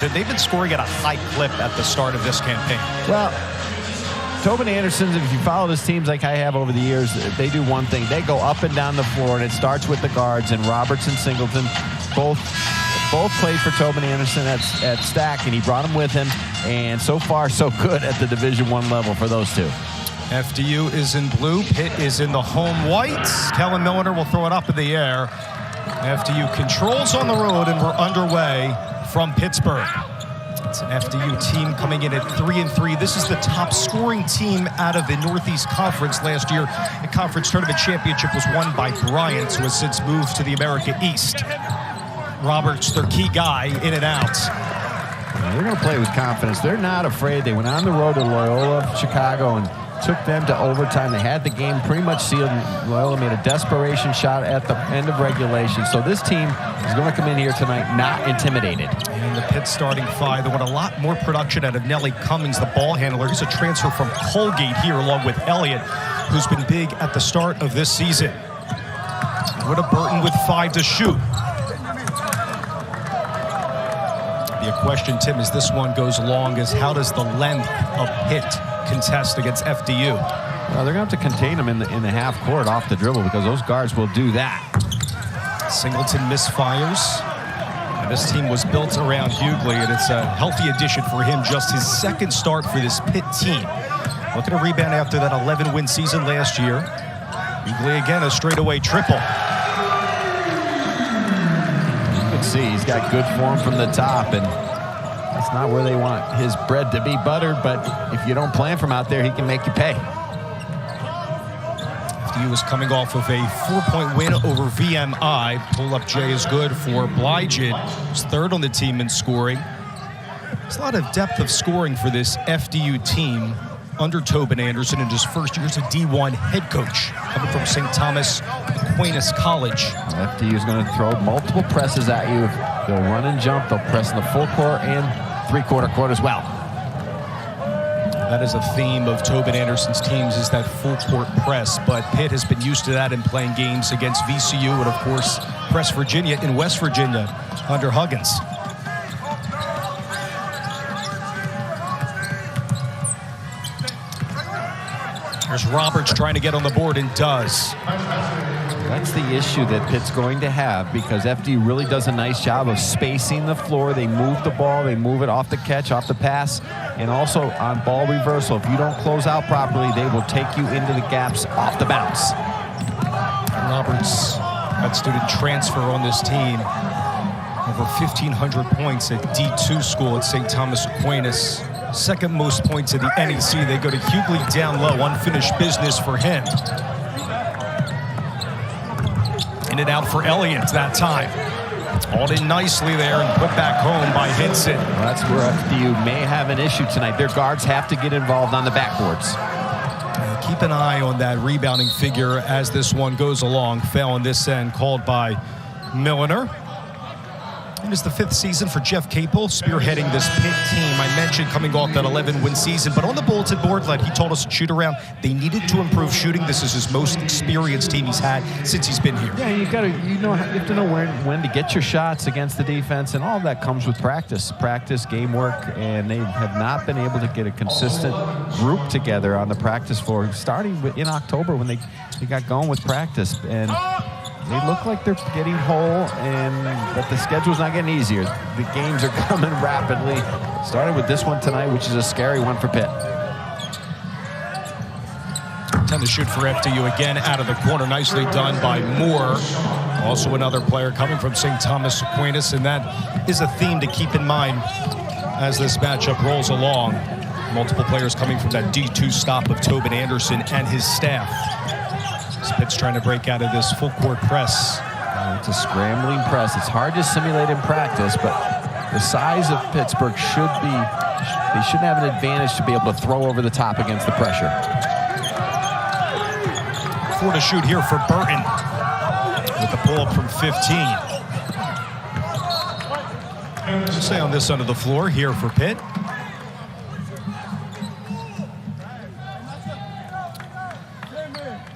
They've been scoring at a high clip at the start of this campaign. Well, Tobin Anderson, if you follow his teams like I have over the years, they do one thing. They go up and down the floor, and it starts with the guards. And Roberts and Singleton both played for Tobin Anderson at Stack, and he brought them with him. And so far, so good at the Division I level for those two. FDU is in blue. Pitt is in the home whites. Kellen Milliner will throw it up in the air. FDU controls on the road, and we're underway from Pittsburgh. It's an FDU team coming in at 3-3. This is the top scoring team out of the Northeast Conference last year. The conference tournament championship was won by Bryant, who has since moved to the America East. Roberts, their key guy, in and out. They're going to play with confidence. They're not afraid. They went on the road to Loyola, Chicago, and took them to overtime. They had the game pretty much sealed. Loyola made a desperation shot at the end of regulation. So this team is going to come in here tonight not intimidated. And the Pitt starting five, they want a lot more production out of Nelly Cummings, the ball handler. He's a transfer from Colgate here, along with Elliott, who's been big at the start of this season. Hugley Burton with 5 to shoot. The question, Tim, as this one goes long, is how does the length of Pitt contest against FDU? Well, they're going to have to contain them in the half court off the dribble, because those guards will do that. Singleton misfires. And this team was built around Hugley, and it's a healthy addition for him. Just his second start for this Pitt team. Looking to rebound after that 11-win season last year. Hugley again, a straightaway triple. You can see he's got good form from the top, and that's not where they want his bread to be buttered, but if you don't plan from out there, he can make you pay. FDU is coming off of a 4-point win over VMI. Pull-up J is good for Blygen, who's third on the team in scoring. There's a lot of depth of scoring for this FDU team under Tobin Anderson in his first year as a D1 head coach, coming from St. Thomas Aquinas College. FDU is going to throw multiple presses at you. They'll run and jump. They'll press in the full court and three-quarter court as well. That is a theme of Tobin Anderson's teams, is that full-court press. But Pitt has been used to that in playing games against VCU and, of course, Press Virginia in West Virginia under Huggins. There's Roberts trying to get on the board, and does. That's the issue that Pitt's going to have, because FD really does a nice job of spacing the floor. They move the ball, they move it off the catch, off the pass, and also on ball reversal. If you don't close out properly, they will take you into the gaps off the bounce. Roberts, that student transfer on this team, over 1,500 points at D2 school at St. Thomas Aquinas. Second most points in the NEC. They go to Hugley down low, unfinished business for him. In and out for Elliott that time. Hauled in nicely there and put back home by Hinson. Well, that's where FDU may have an issue tonight. Their guards have to get involved on the backboards. Keep an eye on that rebounding figure as this one goes along. Foul on this end called by Milliner. It is the 5th season for Jeff Capel, spearheading this Pitt team. I mentioned coming off that 11-win season, but on the bulletin board, like he told us at shoot-around, they needed to improve shooting. This is his most experienced team he's had since he's been here. Yeah, you have to know when to get your shots against the defense, and all of that comes with practice, game work, and they have not been able to get a consistent group together on the practice floor, starting in October when they got going with practice. And they look like they're getting whole, but the schedule's not getting easier. The games are coming rapidly. Started with this one tonight, which is a scary one for Pitt. 10 to shoot for FDU again out of the corner. Nicely done by Moore. Also another player coming from St. Thomas Aquinas, and that is a theme to keep in mind as this matchup rolls along. Multiple players coming from that D2 stop of Tobin Anderson and his staff. Pitt's trying to break out of this full-court press. It's a scrambling press. It's hard to simulate in practice, but the size of Pittsburgh they shouldn't have an advantage to be able to throw over the top against the pressure. 4 to shoot here for Burton with the pull-up from 15. Stay on this end of the floor here for Pitt.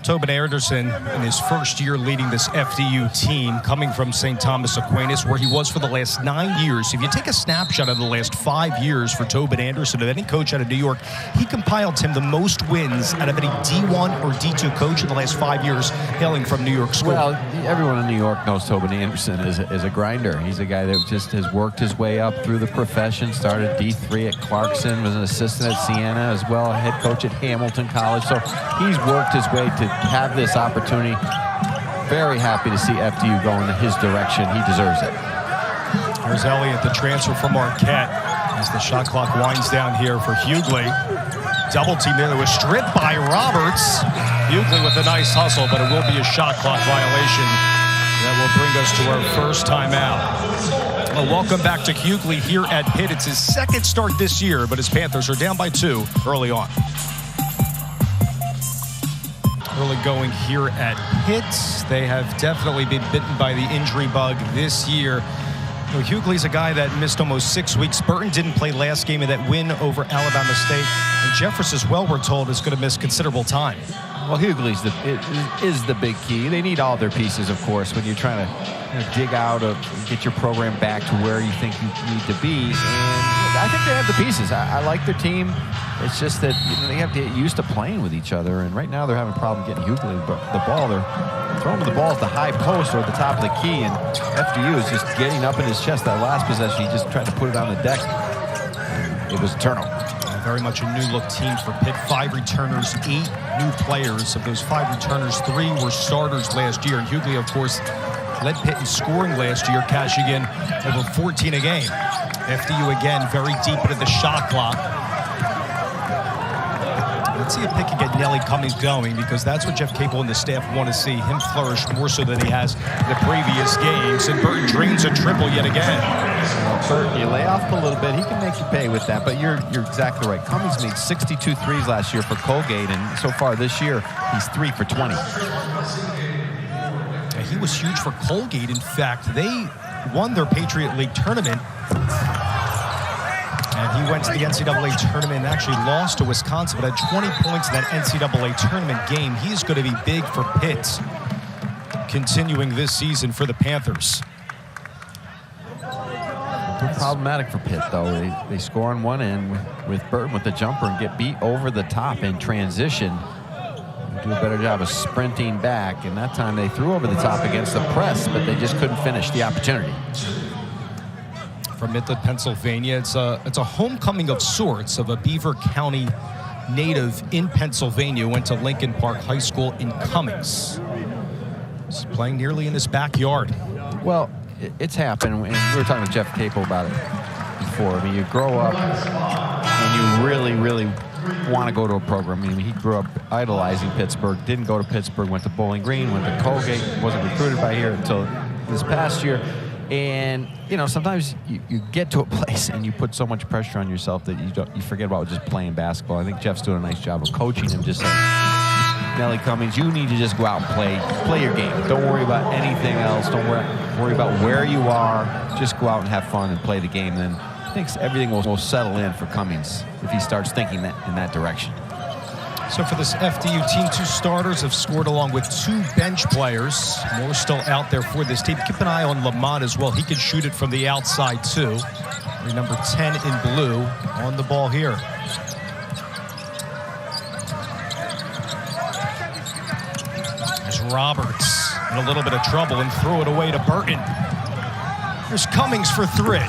Tobin Anderson in his first year leading this FDU team, coming from St. Thomas Aquinas, where he was for the last 9 years. If you take a snapshot of the last 5 years for Tobin Anderson, of any coach out of New York, he compiled him the most wins out of any D1 or D2 coach in the last 5 years, hailing from New York school. Well, everyone in New York knows Tobin Anderson is a grinder. He's a guy that just has worked his way up through the profession, started D3 at Clarkson, was an assistant at Siena, as well a head coach at Hamilton College. So he's worked his way to have this opportunity. Very happy to see FDU go in his direction. He deserves it. There's Elliott, the transfer from Marquette, as the shot clock winds down here for Hugley. Double team there. That was stripped by Roberts. Hugley with a nice hustle, but it will be a shot clock violation. That will bring us to our first timeout. Well, welcome back to Hugley here at Pitt. It's his second start this year, but his Panthers are down by 2 early on. Early going here at Pitt. They have definitely been bitten by the injury bug this year. You know, Hugley's a guy that missed almost 6 weeks. Burton didn't play last game of that win over Alabama State. And Jeffers, as well, we're told, is going to miss considerable time. Well, Hugley's is the big key. They need all their pieces, of course, when you're trying to dig out or get your program back to where you think you need to be. And I think they have the pieces. I like their team. It's just that they have to get used to playing with each other. And right now they're having a problem getting Hugley the ball. They're throwing the ball at the high post or at the top of the key. And FDU is just getting up in his chest. That last possession, he just tried to put it on the deck. It was a turnover. Very much a new-look team for Pitt. 5 returners, 8 new players. Of those 5 returners, 3 were starters last year. And Hugley, of course, led Pitt in scoring last year, cashing in over 14 a game. FDU, again, very deep into the shot clock. Let's see if Pitt can get Nelly Cummings going, because that's what Jeff Capel and the staff want to see, him flourish more so than he has in the previous games. And Burton drains a triple yet again. Well, Burton, you lay off a little bit. He can make you pay with that, but you're exactly right. Cummings made 62 threes last year for Colgate, and so far this year, he's 3 for 20. He was huge for Colgate. In fact, they won their Patriot League tournament. And he went to the NCAA tournament and actually lost to Wisconsin, but had 20 points in that NCAA tournament game. He's going to be big for Pitt, continuing this season for the Panthers. Problematic for Pitt, though. They score on one end with Burton with the jumper and get beat over the top in transition. Do a better job of sprinting back, and that time they threw over the top against the press, but they just couldn't finish the opportunity. From Midland, Pennsylvania, it's a homecoming of sorts of a Beaver County native in Pennsylvania. Went to Lincoln Park High School in Cummings. He's playing nearly in his backyard. Well, it's happened, and we were talking to Jeff Capel about it before. I mean, you grow up and you really, really want to go to a program. I mean, he grew up idolizing Pittsburgh, didn't go to Pittsburgh, went to Bowling Green, went to Colgate, wasn't recruited by here until this past year. And, you know, sometimes you get to a place and you put so much pressure on yourself that you forget about just playing basketball. I think Jeff's doing a nice job of coaching him, just saying, Nelly Cummings, you need to just go out and play your game. Don't worry about anything else. Don't worry about where you are. Just go out and have fun and play the game. Then I think everything will settle in for Cummings if he starts thinking in that direction. So for this FDU team, 2 starters have scored along with 2 bench players. More still out there for this team. Keep an eye on Lamont as well. He can shoot it from the outside too. Number 10 in blue on the ball here. There's Roberts in a little bit of trouble and throw it away to Burton. There's Cummings for 3.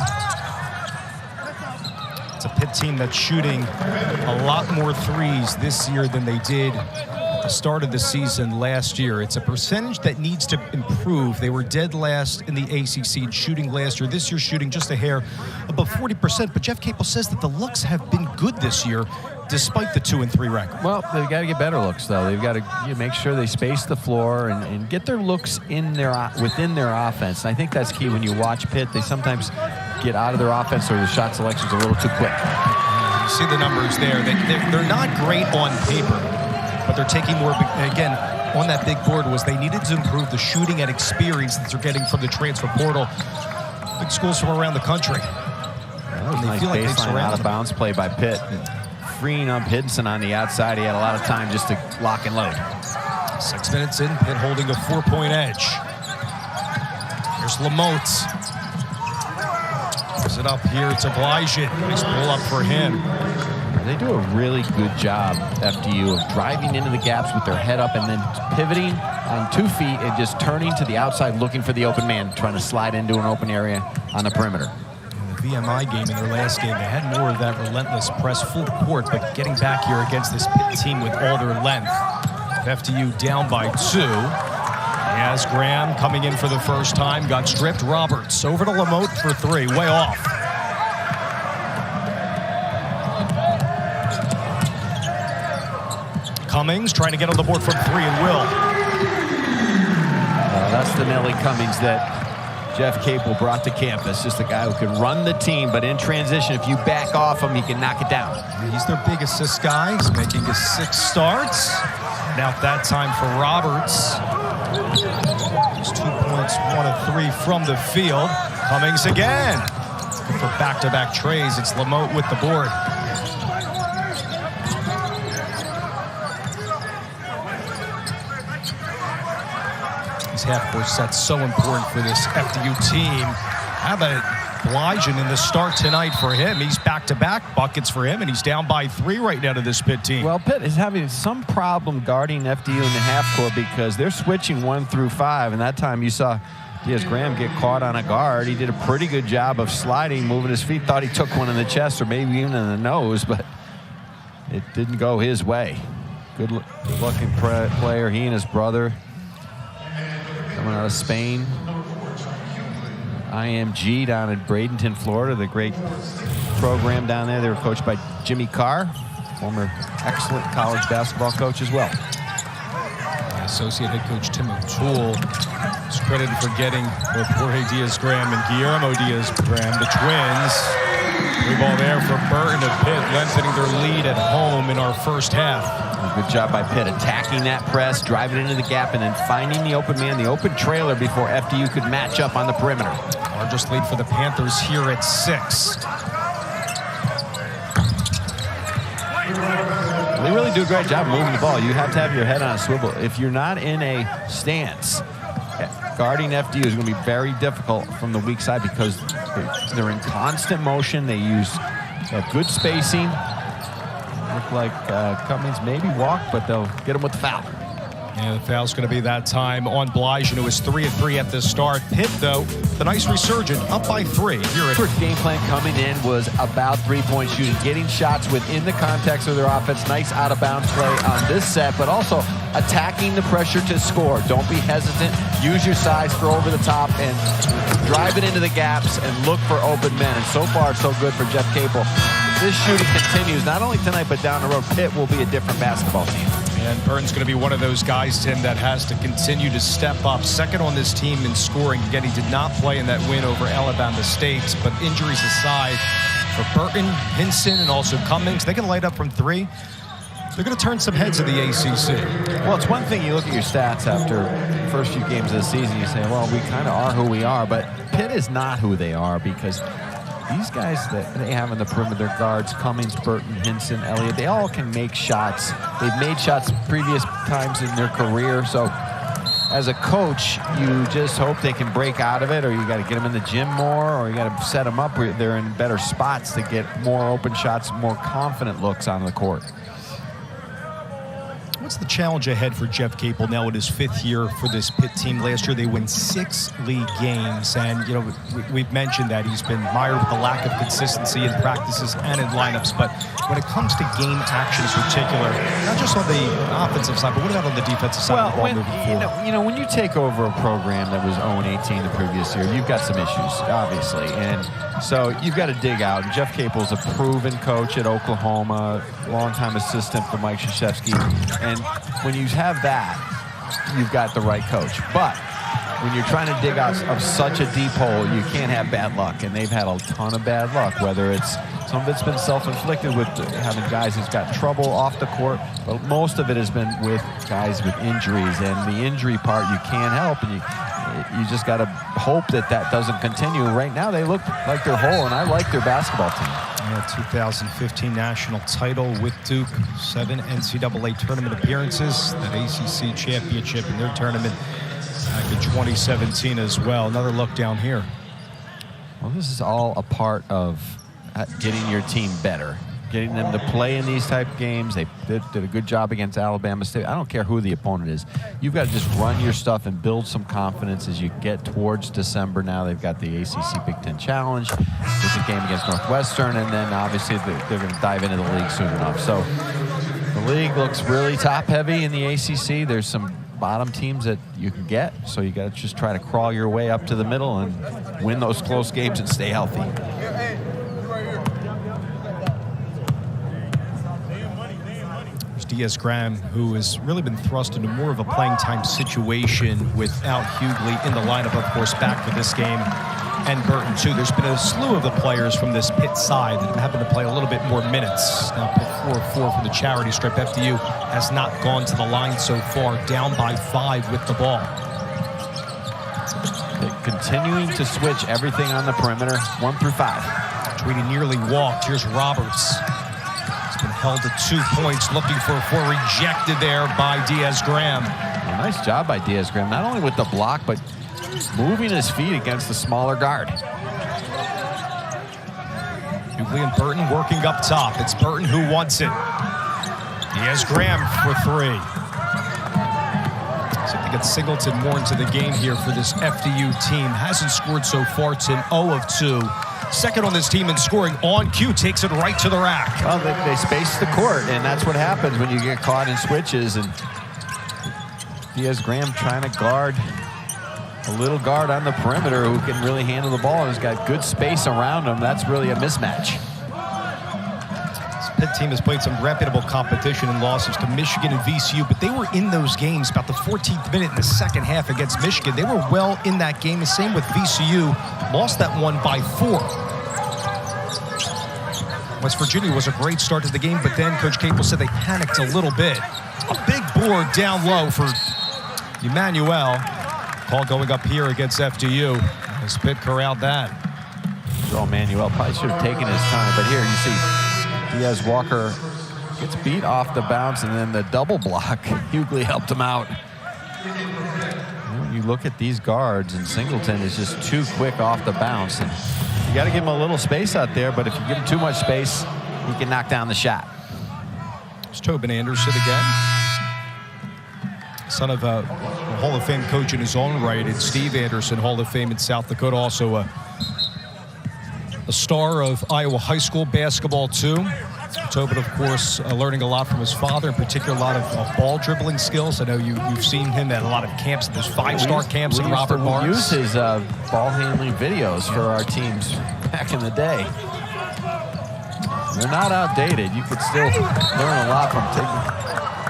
A Pitt team that's shooting a lot more threes this year than they did at the start of the season last year. It's a percentage that needs to improve. They were dead last in the ACC in shooting last year. This year shooting just a hair above 40%. But Jeff Capel says that the looks have been good this year despite the 2-3 record. Well, they've got to get better looks, though. They've got to make sure they space the floor and get their looks within their offense. And I think that's key when you watch Pitt. They sometimes get out of their offense or the shot selection's a little too quick. You see the numbers there. They're not great on paper, but they're taking more. Again, on that big board was they needed to improve the shooting and experience that they're getting from the transfer portal. Big schools from around the country. That was a nice baseline out of bounds play by Pitt. Freeing up Hidson on the outside. He had a lot of time just to lock and load. 6 minutes in, Pitt holding a 4-point edge. Here's Lamote. Gives it up here to Blygen. Nice pull up for him. They do a really good job, FDU, of driving into the gaps with their head up and then pivoting on 2 feet and just turning to the outside looking for the open man, trying to slide into an open area on the perimeter. In the VMI game, in their last game, they had more of that relentless press full court, but getting back here against this Pitt team with all their length. FDU down by 2. As Graham coming in for the first time, got stripped. Roberts over to Lamote for 3, way off. Cummings trying to get on the board from 3 and will. That's the Nelly Cummings that Jeff Capel brought to campus. Just a guy who can run the team, but in transition, if you back off him, he can knock it down. He's their big assist guy. He's making his 6 starts. Now that time for Roberts. Just 2 points, 1 of 3 from the field. Cummings again. For back-to-back trays, it's Lamote with the board. These half-court sets so important for this FDU team. How about it? Blygen in the start tonight for him. He's back-to-back buckets for him, and he's down by 3 right now to this Pitt team. Well, Pitt is having some problem guarding FDU in the half-court because they're switching 1 through 5, and that time you saw Diaz-Graham get caught on a guard. He did a pretty good job of sliding, moving his feet. Thought he took one in the chest or maybe even in the nose, but it didn't go his way. Good-looking player. He and his brother coming out of Spain. IMG down in Bradenton, Florida, the great program down there. They were coached by Jimmy Carr, former excellent college basketball coach as well. Associate head coach Tim O'Toole is credited for getting both Jorge Diaz-Graham and Guillermo Diaz-Graham, the twins. Three ball there for Burton of Pitt, lengthening their lead at home in our first half. Good job by Pitt, attacking that press, driving into the gap, and then finding the open man, the open trailer before FDU could match up on the perimeter. Largest lead for the Panthers here at 6. They really do a great job moving the ball. You have to have your head on a swivel. If you're not in a stance, guarding FDU is going to be very difficult from the weak side because they're in constant motion. They have good spacing. Look like Cummings maybe walked, but they'll get him with the foul. Yeah, the foul's going to be that time on Blygen, who was 3 of 3 at the start. Pitt, though, the nice resurgent, up by 3. First game plan coming in was about 3-point shooting, getting shots within the context of their offense. Nice out-of-bounds play on this set, but also attacking the pressure to score. Don't be hesitant. Use your size for over the top and drive it into the gaps and look for open men. And so far, so good for Jeff Capel. If this shooting continues, not only tonight, but down the road, Pitt will be a different basketball team. And Burton's going to be one of those guys, Tim, that has to continue to step up. Second on this team in scoring. Again, he did not play in that win over Alabama State, but injuries aside, for Burton, Hinson, and also Cummings, they can light up from 3. They're going to turn some heads in the ACC. Well, it's one thing you look at your stats after the first few games of the season, you say, well, we kind of are who we are, but Pitt is not who they are because these guys that they have in the perimeter guards, Cummings, Burton, Hinson, Elliott, they all can make shots. They've made shots previous times in their career. So as a coach, you just hope they can break out of it, or you got to get them in the gym more, or you got to set them up where they're in better spots to get more open shots, more confident looks on the court. What's the challenge ahead for Jeff Capel now in his 5th year for this Pitt team? Last year they win 6 league games, and you know we've mentioned that he's been mired with the lack of consistency in practices and in lineups. But when it comes to game action in particular, not just on the offensive side, but what about on the defensive side of the ball moving forward? You know, when you take over a program that was 0-18 the previous year, you've got some issues, obviously, and so you've got to dig out. And Jeff Capel's a proven coach at Oklahoma, longtime assistant for Mike Krzyzewski, and when you have that, you've got the right coach. But when you're trying to dig out of such a deep hole, you can't have bad luck. And they've had a ton of bad luck, whether it's some of it's been self-inflicted with having guys who's got trouble off the court, but most of it has been with guys with injuries. And the injury part you can't help, and you just got to hope that that doesn't continue. Right now they look like they're whole, and I like their basketball team. Yeah, 2015 national title with Duke, 7 NCAA tournament appearances, that ACC championship in their tournament back in 2017 as well. Another look down here. Well, this is all a part of getting your team better, getting them to play in these type of games. They did a good job against Alabama State. I don't care who the opponent is. You've got to just run your stuff and build some confidence as you get towards December. Now they've got the ACC Big Ten Challenge. There's a game against Northwestern, and then obviously they're going to dive into the league soon enough. So the league looks really top-heavy in the ACC. There's some bottom teams that you can get, so you got to just try to crawl your way up to the middle and win those close games and stay healthy. Diaz Graham, who has really been thrust into more of a playing time situation without Hugley in the lineup, of course, back for this game, and Burton too. There's been a slew of the players from this Pitt side that have happened to play a little bit more minutes. Now Pitt 4-4 from the charity strip. FDU has not gone to the line so far, down by 5 with the ball. Continuing to switch everything on the perimeter, 1 through 5. Tweedy nearly walked. Here's Roberts. Been held to 2 points, looking for 4, rejected there by Diaz Graham. Well, nice job by Diaz Graham, not only with the block, but moving his feet against the smaller guard. Hugley and Burton working up top. It's Burton who wants it. Diaz Graham for 3. So I think it's Singleton more into the game here for this FDU team. Hasn't scored so far, Tim, 0 of 2. Second on this team in scoring on cue, takes it right to the rack. Well, they space the court, and that's what happens when you get caught in switches. And Diaz Graham trying to guard a little guard on the perimeter who can really handle the ball and has got good space around him. That's really a mismatch. Pitt team has played some reputable competition and losses to Michigan and VCU, but they were in those games about the 14th minute in the second half against Michigan. They were well in that game. The same with VCU. Lost that one by 4. West Virginia was a great start to the game, but then Coach Capel said they panicked a little bit. A big board down low for Emmanuel. Call going up here against FDU. As Pitt corralled that. So Emmanuel probably should have taken his time, but here you see Diaz Walker gets beat off the bounce, and then the double block, Hugley helped him out. When you look at these guards, and Singleton is just too quick off the bounce. And you got to give him a little space out there, but if you give him too much space, he can knock down the shot. It's Tobin Anderson again. Son of a Hall of Fame coach in his own right, and Steve Anderson, Hall of Fame in South Dakota, also a star of Iowa high school basketball too. Tobin, of course, learning a lot from his father, in particular a lot of ball dribbling skills. I know you've seen him at a lot of camps. There's 5-star camps at Robert Morris. We used his ball handling videos for our teams back in the day. They're not outdated. You could still learn a lot from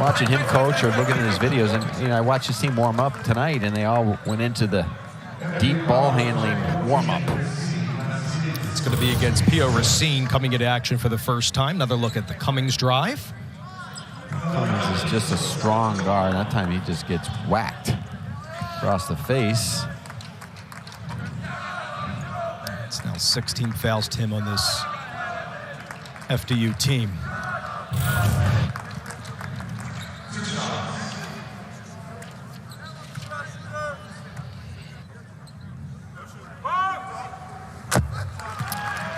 watching him coach or looking at his videos. And I watched his team warm up tonight, and they all went into the deep ball handling warm up. It's going to be against Pio Racine coming into action for the first time. Another look at the Cummings drive. Cummings is just a strong guard. That time he just gets whacked across the face. It's now 16 fouls, Tim, on this FDU team.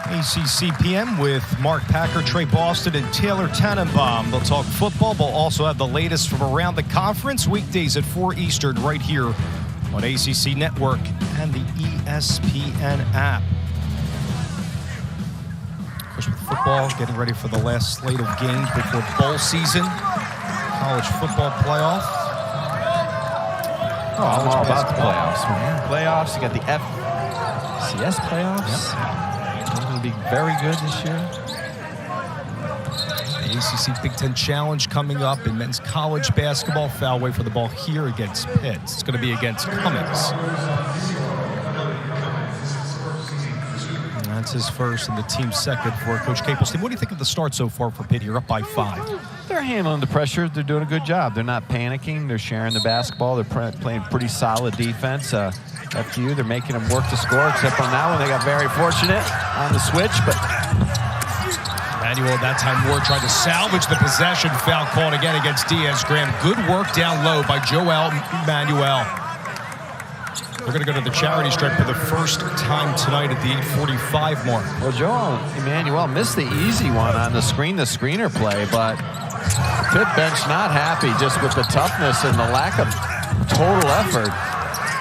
ACC PM with Mark Packer, Trey Boston, and Taylor Tannenbaum. They'll talk football. We'll also have the latest from around the conference. Weekdays at 4 Eastern right here on ACC Network and the ESPN app. Of course, with football, getting ready for the last slate of games before bowl season. College football playoff. Oh, I'm all about the playoffs. Playoffs, you got the FCS playoffs. Yep. Be very good this year. The ACC Big Ten Challenge coming up in men's college basketball. Foul away for the ball here against Pitt. It's going to be against Cummings. And that's his first and the team's second for Coach Capel's team. What do you think of the start so far for Pitt here, up by 5? They're handling the pressure. They're doing a good job. They're not panicking. They're sharing the basketball. They're playing pretty solid defense. FDU, they're making them work to score, except on that one they got very fortunate on the switch, but Emmanuel. That time Moore tried to salvage the possession. Foul called again against Diaz-Graham. Good work down low by Joel Emmanuel. We're going to go to the charity stripe for the first time tonight at the 8:45 mark. Well, Joel Emmanuel missed the easy one on the screener play, but Pitt bench not happy just with the toughness and the lack of total effort.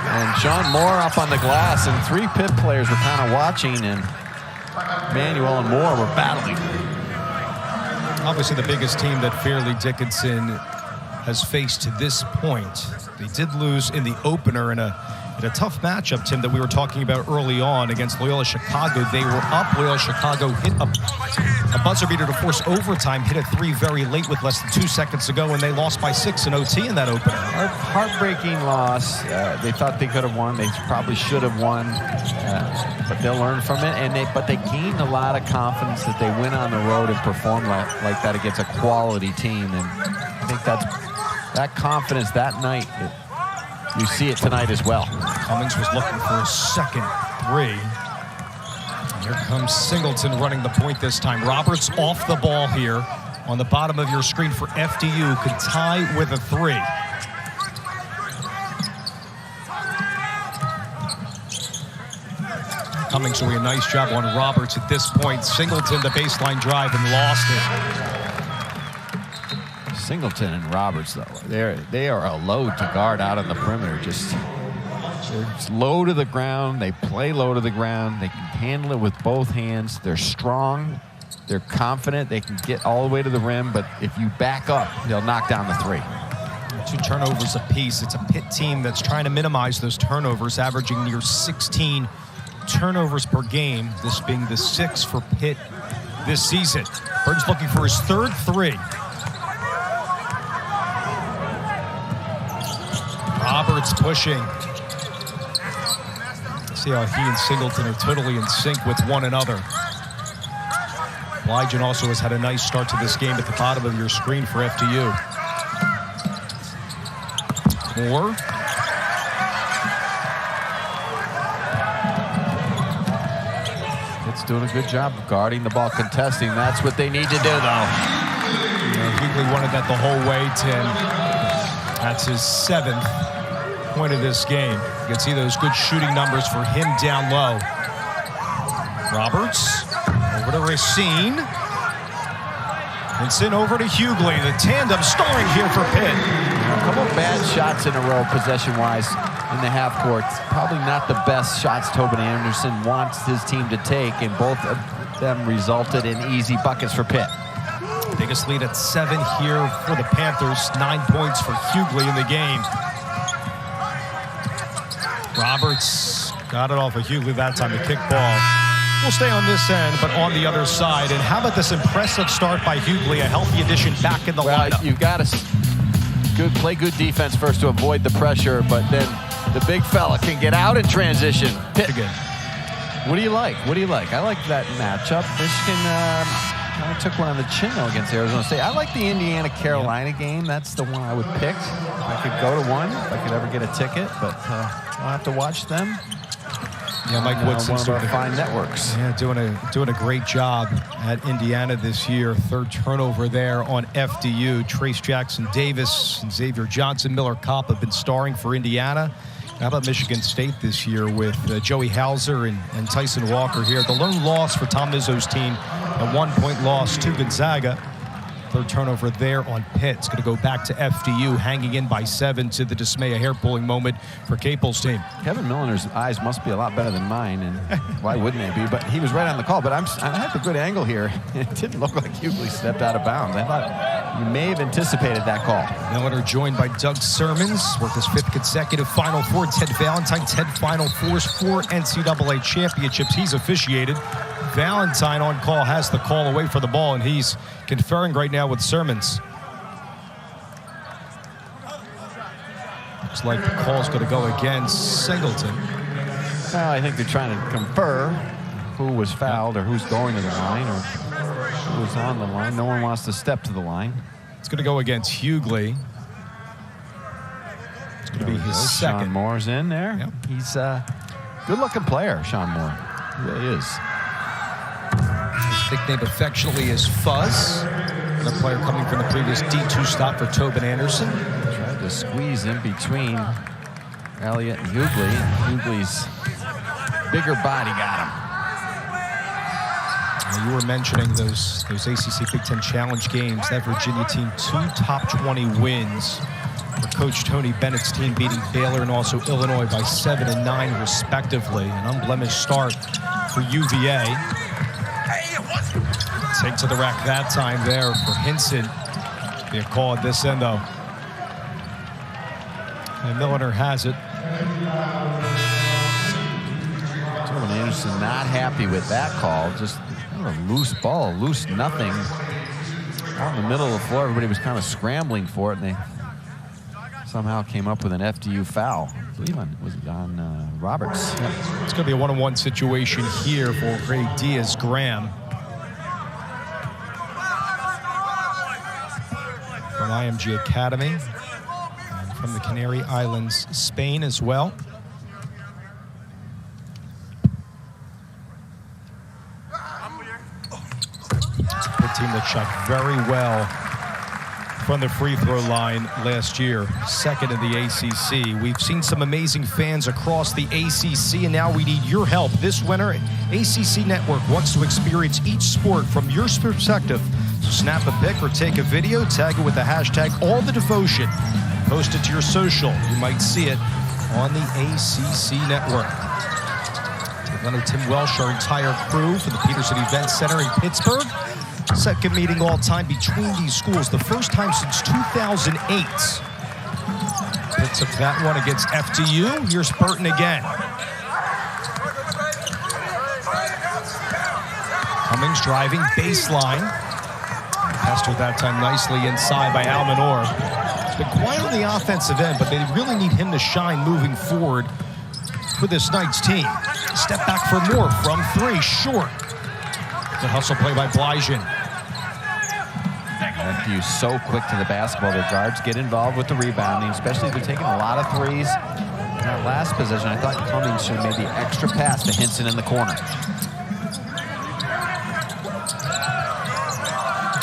And Sean Moore up on the glass, and 3 Pitt players were kind of watching, and Emmanuel and Moore were battling. Obviously the biggest team that Fairleigh Dickinson has faced to this point. They did lose in the opener in a tough matchup, Tim, that we were talking about early on against Loyola Chicago. They were up. Loyola Chicago hit a buzzer beater to force overtime, hit a 3 very late with less than 2 seconds to go, and they lost by 6 in OT in that opener. Heartbreaking loss. They thought they could have won. They probably should have won, but they'll learn from it. But they gained a lot of confidence that they went on the road and performed like that against a quality team. And I think that confidence that night, you see it tonight as well. Cummings was looking for a second 3. And here comes Singleton running the point this time. Roberts off the ball here on the bottom of your screen for FDU. Could tie with a 3. Cummings doing a nice job on Roberts at this point. Singleton the baseline drive and lost it. Singleton and Roberts, though, they are a load to guard out on the perimeter. They're low to the ground. They play low to the ground. They can handle it with both hands. They're strong. They're confident. They can get all the way to the rim, but if you back up, they'll knock down the 3. 2 turnovers apiece. It's a Pitt team that's trying to minimize those turnovers, averaging near 16 turnovers per game, this being the 6th for Pitt this season. Burton's looking for his 3rd 3. Roberts pushing. See how he and Singleton are totally in sync with one another. Blygen also has had a nice start to this game at the bottom of your screen for FDU. Moore. It's doing a good job of guarding the ball, contesting. That's what they need to do, though. Hugley wanted that the whole way, Tim. That's his 7th point of this game. You can see those good shooting numbers for him down low. Roberts over to Racine. Vincent over to Hugley. The tandem scoring here for Pitt. A couple of bad shots in a row, possession-wise, in the half court. Probably not the best shots Tobin Anderson wants his team to take, and both of them resulted in easy buckets for Pitt. Biggest lead at 7 here for the Panthers. 9 points for Hugley in the game. Roberts got it off of Hugley that time, the kick ball. We'll stay on this end, but on the other side. And how about this impressive start by Hugley, a healthy addition back in the lineup? You've got to play good defense first to avoid the pressure, but then the big fella can get out in transition. Pitt. What do you like? What do you like? I like that matchup. Michigan kind of took one on the chin, though, against Arizona State. I like the Indiana-Carolina game. That's the one I would pick. I could go to one if I could ever get a ticket, but I'll have to watch them. Yeah, Mike Woodson's one of our fine networks. Yeah, doing a great job at Indiana this year. 3rd turnover there on FDU. Trace Jackson Davis and Xavier Johnson, Miller Kopp have been starring for Indiana. How about Michigan State this year with Joey Hauser and Tyson Walker here? The lone loss for Tom Izzo's team, a 1-point loss to Gonzaga. 3rd turnover there on Pitt. It's going to go back to FDU, hanging in by 7 to the dismay, a hair-pulling moment for Capel's team. Kevin Milner's eyes must be a lot better than mine, and why wouldn't they be? But he was right on the call. But I had a good angle here. It didn't look like Hugley stepped out of bounds. I thought you may have anticipated that call. Milner joined by Doug Sermons, worked his 5th consecutive Final Four. Ted Valentine, Ted Final Fours, 4 NCAA championships he's officiated. Valentine on call, has the call away for the ball, and he's conferring right now with Sermons. Looks like the call's going to go against Singleton. Well, I think they're trying to confer who was fouled or who's going to the line or who was on the line. No one wants to step to the line. It's going to go against Hugley. It's going to be his 2nd. Sean Moore's in there. Yep. He's a good-looking player, Sean Moore. He really is. nicknamed affectionately as Fuzz. The player coming from the previous D2 stop for Tobin Anderson. Tried to squeeze in between Elliott and Hugley. Hugley's bigger body got him. You were mentioning those ACC Big Ten Challenge games. That Virginia team, 2 top 20 wins for Coach Tony Bennett's team, beating Baylor and also Illinois by 7 and 9 respectively. An unblemished start for UVA. Take to the rack that time there for Hinson. Be a call at this end though. And Milliner has it. Tobin Anderson not happy with that call. Just kind of a loose ball, loose nothing. Out in the middle of the floor, everybody was kind of scrambling for it, and they somehow came up with an FDU foul. I believe was it on Roberts? Yep. It's going to be a one-on-one situation here for Ray Diaz-Graham. From IMG Academy, and from the Canary Islands, Spain as well. It's a good team that shot very well from the free throw line last year, second in the ACC. We've seen some amazing fans across the ACC, and now we need your help. This winter, ACC Network wants to experience each sport from your perspective. So snap a pic or take a video, tag it with the hashtag #AllTheDevotion. Post it to your social. You might see it on the ACC Network. Leonard, Tim Welsh, our entire crew for the Peterson Event Center in Pittsburgh. Second meeting all time between these schools, the first time since 2008. Pitt took that one against FDU. Here's Burton again. Cummings driving baseline. Passed her that time nicely inside by Almanor. It's been quiet on the offensive end, but they really need him to shine moving forward for this Knights team. Step back for more from 3, short. The hustle play by Blygen. FDU so quick to the basketball. Their guards get involved with the rebounding, especially if they're taking a lot of threes. In that last possession, I thought Cummings should have made the extra pass to Hinson in the corner.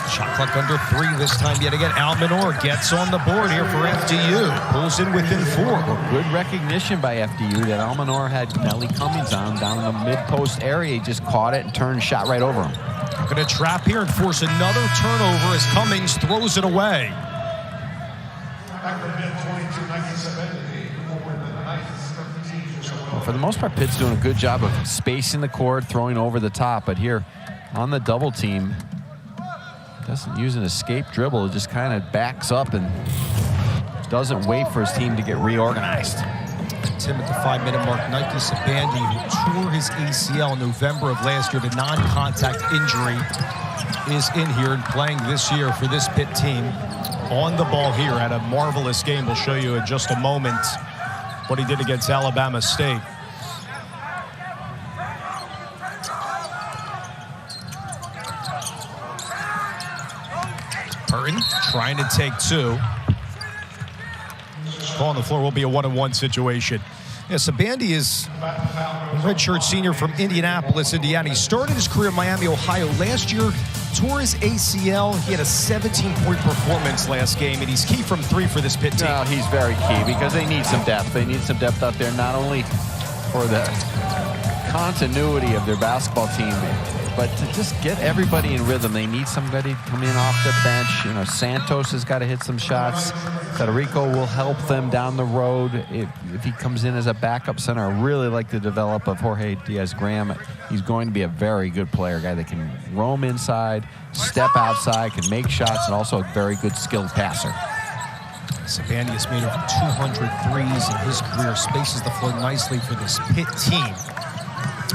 Shot clock under 3 this time yet again. Almanor gets on the board here for FDU. Pulls in within 4. Well, good recognition by FDU that Almanor had Nelly Cummings on down in the mid-post area. He just caught it and turned, shot right over him. Going to trap here and force another turnover as Cummings throws it away. Well, for the most part, Pitt's doing a good job of spacing the court, throwing over the top. But here on the double team, doesn't use an escape dribble. It just kind of backs up and doesn't wait for his team to get reorganized. Tim at the 5-minute mark. Nike Sabandi, who tore his ACL in November of last year, the non-contact injury, is in here and playing this year for this Pitt team. On the ball here, had a marvelous game. We'll show you in just a moment what he did against Alabama State. Burton trying to take 2. Ball on the floor will be a one-on-one situation. Yeah, Sabandi is a redshirt senior from Indianapolis, Indiana. He started his career in Miami, Ohio. Last year, tore his ACL. He had a 17-point performance last game, and he's key from 3 for this Pitt team. No, he's very key because they need some depth. They need some depth out there, not only for the continuity of their basketball team, but to just get everybody in rhythm. They need somebody coming in off the bench. You know, Santos has got to hit some shots. Federico will help them down the road if he comes in as a backup center. I really like the develop of Jorge Diaz-Graham. He's going to be a very good player, a guy that can roam inside, step outside, can make shots, and also a very good skilled passer. Sabandi has made over 200 threes in his career. Spaces the floor nicely for this Pitt team.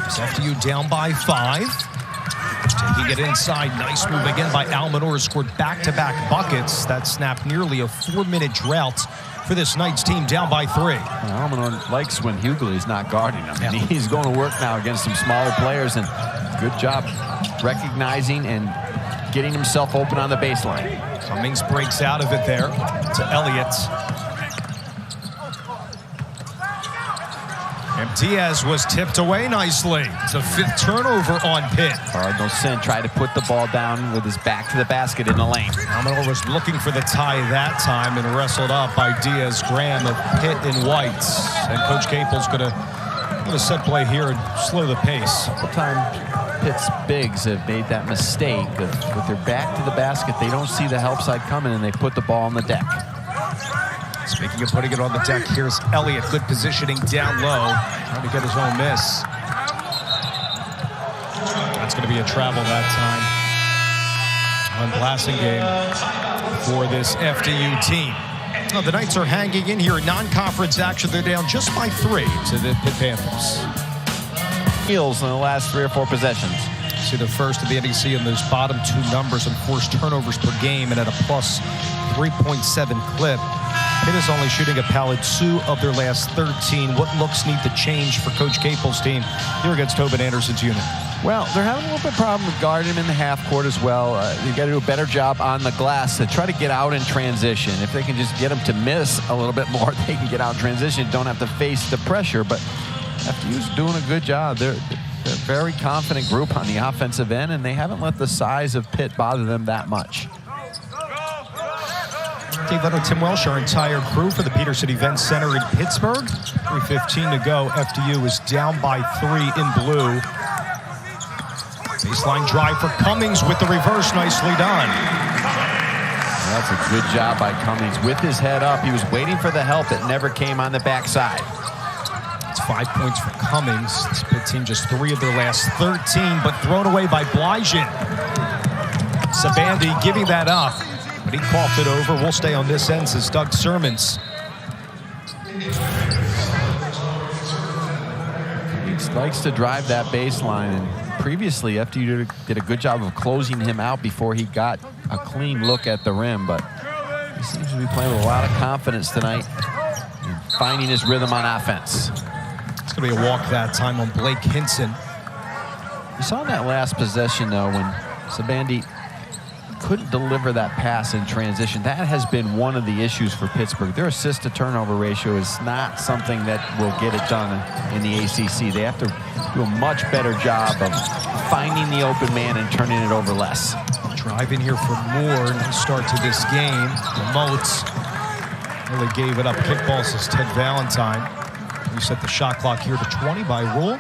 FDU down by 5. Taking it inside. Nice move again by Almanor. Scored back-to-back buckets. That snapped nearly a 4-minute drought for this Knights team down by 3. Almanor likes when Hugley is not guarding him. Yeah. He's going to work now against some smaller players, and good job recognizing and getting himself open on the baseline. Cummings breaks out of it there to Elliott. And Diaz was tipped away nicely. It's a 5th turnover on Pitt. Cardinal Sin tried to put the ball down with his back to the basket in the lane. Amador was looking for the tie that time and wrestled up by Diaz-Graham of Pitt and Whites. And Coach Capel's going to set play here and slow the pace. Couple times Pitt's bigs have made that mistake of with their back to the basket. They don't see the help side coming and they put the ball on the deck. Speaking of putting it on the deck, here's Elliott. Good positioning down low. Trying to get his own miss. That's going to be a travel that time. Unblasting game for this FDU team. Oh, the Knights are hanging in here in non-conference action. They're down just by 3 to the Pitt Panthers. Heels in the last 3 or 4 possessions. See the first of the NEC in those bottom 2 numbers and forced turnovers per game and at a plus 3.7 clip. Pitt is only shooting a pallet 2 of their last 13. What looks need to change for Coach Capel's team here against Tobin Anderson's unit? Well, they're having a little bit of problem with guarding him in the half court as well. They've got to do a better job on the glass to try to get out in transition. If they can just get him to miss a little bit more, they can get out in transition, don't have to face the pressure. But FDU's doing a good job. They're a very confident group on the offensive end, and they haven't let the size of Pitt bother them that much. Dave Leonard, Tim Welsh, our entire crew for the Peterson Event Center in Pittsburgh. 3:15 to go. FDU is down by 3 in blue. Baseline drive for Cummings with the reverse. Nicely done. That's a good job by Cummings. With his head up, he was waiting for the help that never came on the backside. It's 5 points for Cummings. This Pitt team just 3 of their last 13, but thrown away by Blygen. Sabandi giving that up. But he coughed it over. We'll stay on this end, says Doug Sermons. He likes to drive that baseline. And previously, FDU did a good job of closing him out before he got a clean look at the rim. But he seems to be playing with a lot of confidence tonight and finding his rhythm on offense. It's going to be a walk that time on Blake Hinson. You saw in that last possession, though, when Sabandi couldn't deliver that pass in transition. That has been one of the issues for Pittsburgh. Their assist-to-turnover ratio is not something that will get it done in the ACC. They have to do a much better job of finding the open man and turning it over less. Drive in here for more. Nice start to this game. The Moats really gave it up. Kickball, says Ted Valentine. We set the shot clock here to 20 by rule.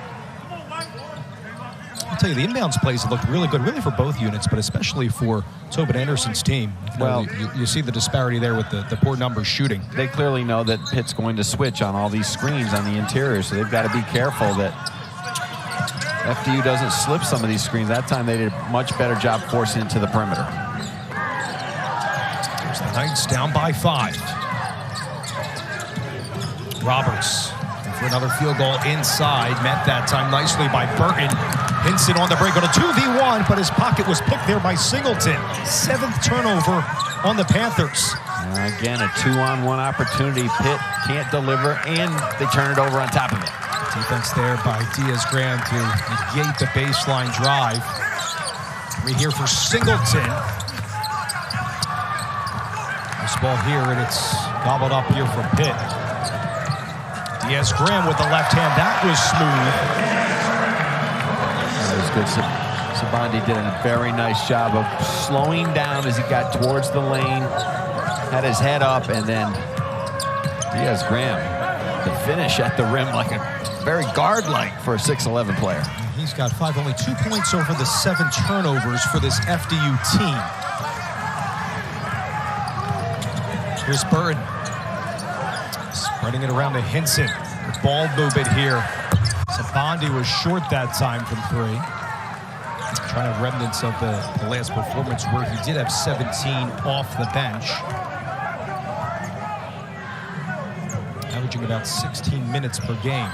I'll tell you, the inbounds plays have looked really good, really for both units, but especially for Tobin Anderson's team. Well, you see the disparity there with the poor numbers shooting. They clearly know that Pitt's going to switch on all these screens on the interior, so they've got to be careful that FDU doesn't slip some of these screens. That time they did a much better job forcing it to the perimeter. There's the Knights down by 5. Roberts for another field goal inside. Met that time nicely by Burton. Hinson on the break on a 2v1, but his pocket was picked there by Singleton. 7th turnover on the Panthers. Again, a 2-on-1 opportunity. Pitt can't deliver, and they turn it over on top of it. Defense there by Diaz-Graham to negate the baseline drive. 3 here for Singleton. This ball here, and it's gobbled up here from Pitt. Diaz-Graham with the left hand. That was smooth. That was good. Sabandi did a very nice job of slowing down as he got towards the lane, had his head up, and then Diaz-Graham, the finish at the rim, like a very guard-like for a 6'11" player. He's got 5, only 2 points over the 7 turnovers for this FDU team. Here's Burton. Spreading it around to Hinson. The ball movement here. Sabandi was short that time from 3. Trying to have remnants of the last performance where he did have 17 off the bench. Averaging about 16 minutes per game.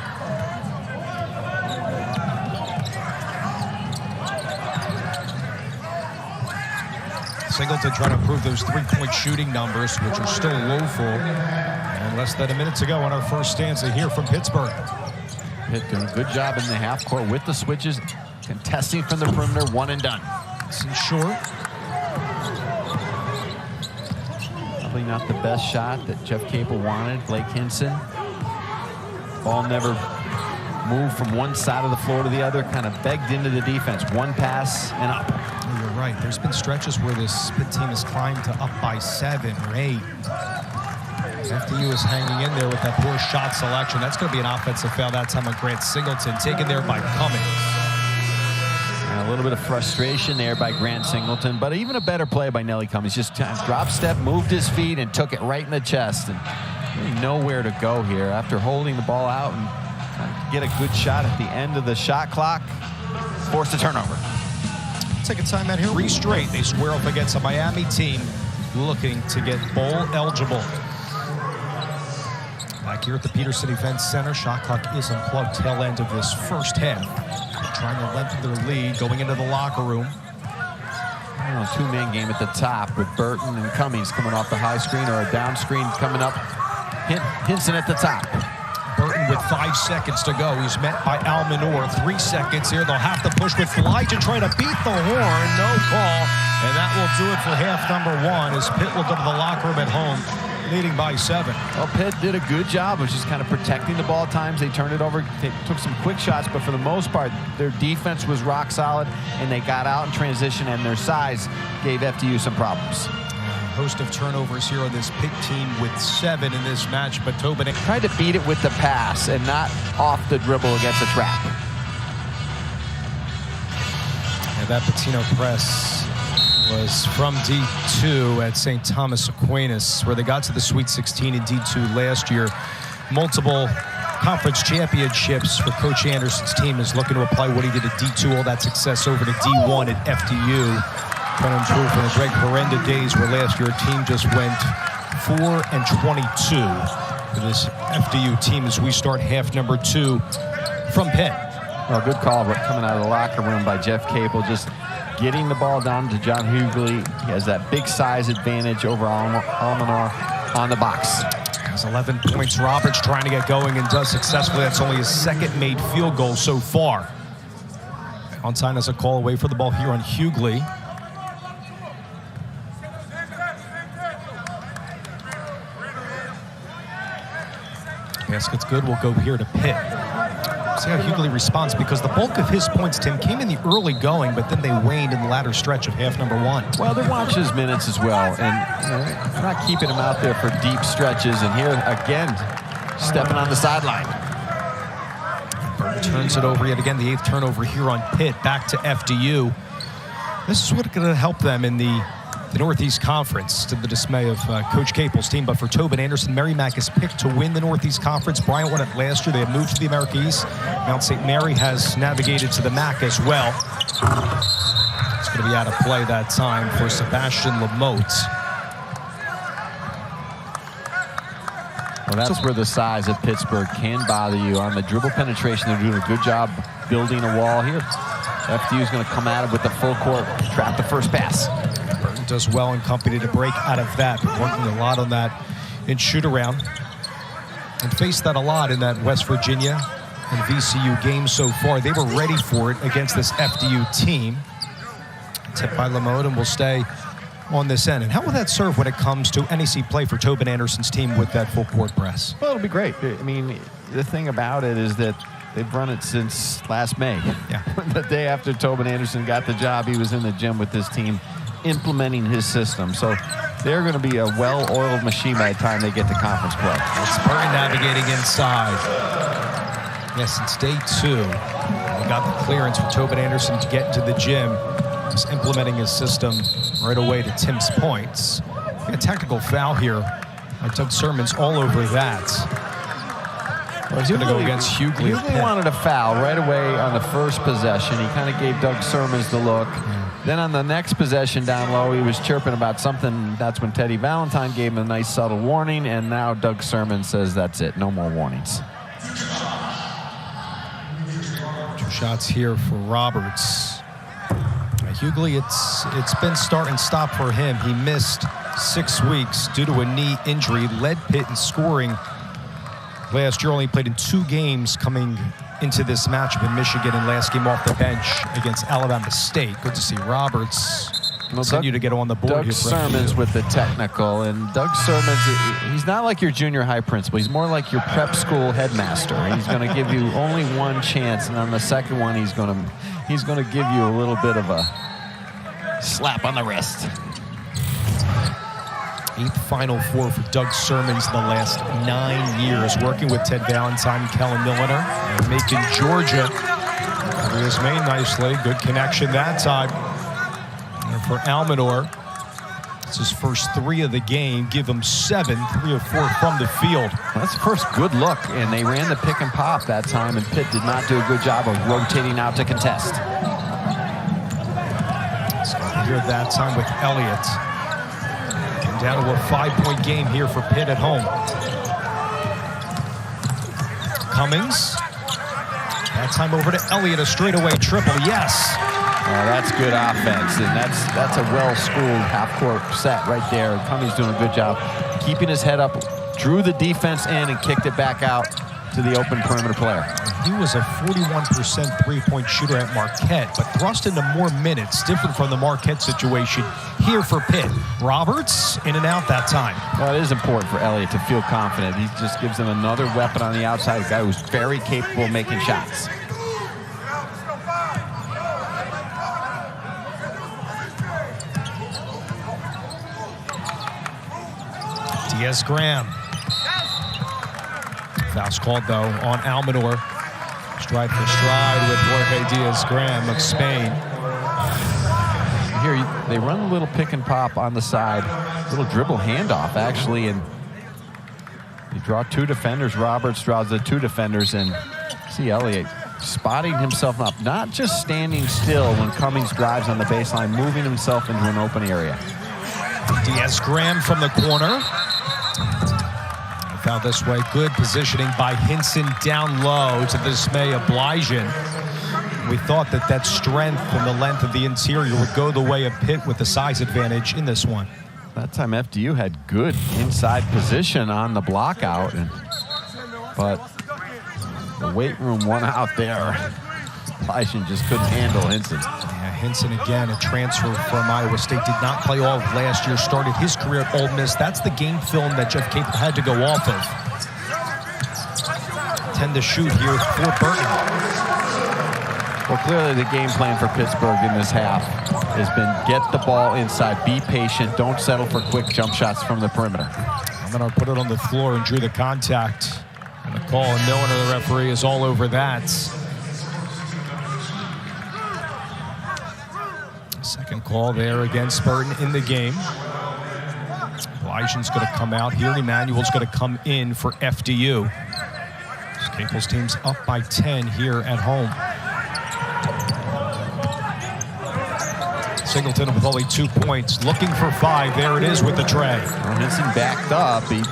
Singleton trying to improve those 3-point shooting numbers, which are still woeful. And less than a minute to go on our first stanza here from Pittsburgh. Pitt doing a good job in the half court with the switches, contesting from the perimeter, 1 and done. This is short. Probably not the best shot that Jeff Capel wanted. Blake Hinson. Ball never moved from one side of the floor to the other, kind of begged into the defense. One pass and up. Oh, you're right. There's been stretches where this Pitt team has climbed to up by 7 or 8. FDU is hanging in there with that poor shot selection. That's going to be an offensive foul that time on Grant Singleton, taken there by Cummings. And a little bit of frustration there by Grant Singleton, but even a better play by Nelly Cummings. Just drop step, moved his feet, and took it right in the chest. And really nowhere to go here after holding the ball out and trying to get a good shot at the end of the shot clock. Forced a turnover. Take a timeout here. 3 straight. They square up against a Miami team looking to get bowl eligible. Back here at the Peterson Event Center, shot clock is unplugged tail end of this first half. Trying to lengthen their lead, going into the locker room. Two-man game at the top with Burton and Cummings coming off the high screen, or a down screen coming up. Hinson at the top. Burton with 5 seconds to go. He's met by Almanor. 3 seconds here. They'll have to push with Fly to try to beat the horn. No call. And that will do it for half number 1 as Pitt will go to the locker room at home, leading by 7. Well, Pitt did a good job of just kind of protecting the ball at times. They turned it over, they took some quick shots, but for the most part, their defense was rock solid, and they got out in transition, and their size gave FDU some problems. A host of turnovers here on this Pitt team with 7 in this match, but Tobin tried to beat it with the pass and not off the dribble against a trap. And that Patino press was from D2 at St. Thomas Aquinas, where they got to the Sweet 16 in D2 last year. Multiple conference championships for Coach Anderson's team, is looking to apply what he did at D2, all that success over to D1 at FDU. Trying to improve from the Greg Horrenda days, where last year a team just went 4-22 for this FDU team as we start half number 2 from Pitt. Well, good call coming out of the locker room by Jeff Capel, just getting the ball down to John Hugley. He has that big size advantage over Almanor on the box. Has 11 points. Roberts trying to get going and does successfully. That's only his 2nd made field goal so far. Onside has a call away for the ball here on Hugley. Basket's good. We'll go here to Pitt. See how Hugley responds, because the bulk of his points, Tim, came in the early going, but then they waned in the latter stretch of half number 1. Well, they're watching his minutes as well, and they're not keeping him out there for deep stretches. And here, again, stepping on the sideline. Burton turns it over yet again, the 8th turnover here on Pitt. Back to FDU. This is what's going to help them in the Northeast Conference, to the dismay of Coach Capel's team. But for Tobin Anderson, Merrimack is picked to win the Northeast Conference. Bryant won it last year. They have moved to the America East. Mount St. Mary has navigated to the MAC as well. It's going to be out of play that time for Sebastian Lamotte. Well, that's where the size of Pittsburgh can bother you. On the dribble penetration, they're doing a good job building a wall here. FDU is going to come at it with the full court, trap the first pass. Does well in company to break out of that. Been working a lot on that in shoot-around, and faced that a lot in that West Virginia and VCU game so far. They were ready for it against this FDU team. Tipped by Lamotte and will stay on this end. And how will that serve when it comes to NEC play for Tobin Anderson's team with that full court press? Well, it'll be great. I mean, the thing about it is that they've run it since last May. Yeah. The day after Tobin Anderson got the job, he was in the gym with this team implementing his system. So they're going to be a well-oiled machine by the time they get to conference play. It's Burton navigating inside. Yes, it's day 2. We got the clearance for Tobin Anderson to get into the gym. Just implementing his system right away to Tim's points. A technical foul here by Doug Sermons all over that. Well, he's going to go against Hugley. Hugley wanted a foul right away on the first possession. He kind of gave Doug Sermons the look. Then on the next possession down low, he was chirping about something. That's when Teddy Valentine gave him a nice subtle warning, and now Doug Sermons says that's it, no more warnings. 2 shots here for Roberts. Hugley, it's been start and stop for him. He missed 6 weeks due to a knee injury. Led Pitt in scoring last year. Only played in 2 games coming into this matchup in Michigan, and last game off the bench against Alabama State. Good to see Roberts continue to get on the board. Doug here for Sermons FDU. with the technical, and Doug Sermons, he's not like your junior high principal. He's more like your prep school headmaster. He's going to give you only one chance, and on the second one, he's going to give you a little bit of a slap on the wrist. 8th Final Four for Doug Sermons in the last 9 years, working with Ted Valentine and Kellen Milliner, and making Georgia cover his main nicely. Good connection that time. And for Almanor, it's his first 3 of the game. Give him 7, 3 of 4 from the field. That's the first good look, and they ran the pick and pop that time, and Pitt did not do a good job of rotating out to contest. So here that time with Elliott. Down to a 5-point game here for Pitt at home. Cummings. That time over to Elliott, a straightaway triple. Yes. That's good offense, and that's a well-schooled half-court set right there. Cummings doing a good job keeping his head up, drew the defense in, and kicked it back out to the open perimeter player. He was a 41% three-point shooter at Marquette, but thrust into more minutes, different from the Marquette situation here for Pitt. Roberts in and out that time. Well, it is important for Elliott to feel confident. He just gives them another weapon on the outside, a guy who's very capable of making shots. Diaz-Graham. Foul's called, though, on Almanor. Stride for stride with Jorge Diaz-Graham of Spain. Here, they run a little pick and pop on the side. Little dribble handoff, actually, and they draw 2 defenders. Roberts draws the 2 defenders, and see Elliott spotting himself up, not just standing still when Cummings drives on the baseline, moving himself into an open area. Diaz-Graham from the corner. Foul this way. Good positioning by Hinson down low to the dismay of Blygen. We thought that strength and the length of the interior would go the way of Pitt with the size advantage in this one. That time FDU had good inside position on the block out, but the weight room won out there. Blygen just couldn't handle Hinson. Yeah, Hinson again, a transfer from Iowa State, did not play all of last year, started his career at Ole Miss. That's the game film that Jeff Capel had to go off of. 10 to shoot here for Burton. Well, clearly the game plan for Pittsburgh in this half has been get the ball inside, be patient, don't settle for quick jump shots from the perimeter. Miller put it on the floor and drew the contact. And the call, and Milliner, the referee, is all over that. Second call there against Burton in the game. Blygen's going to come out here. Emmanuel's going to come in for FDU. Capel's team's up by 10 here at home. Singleton with only 2 points, looking for 5. There it is with the tray. Well, Hinson backed up. He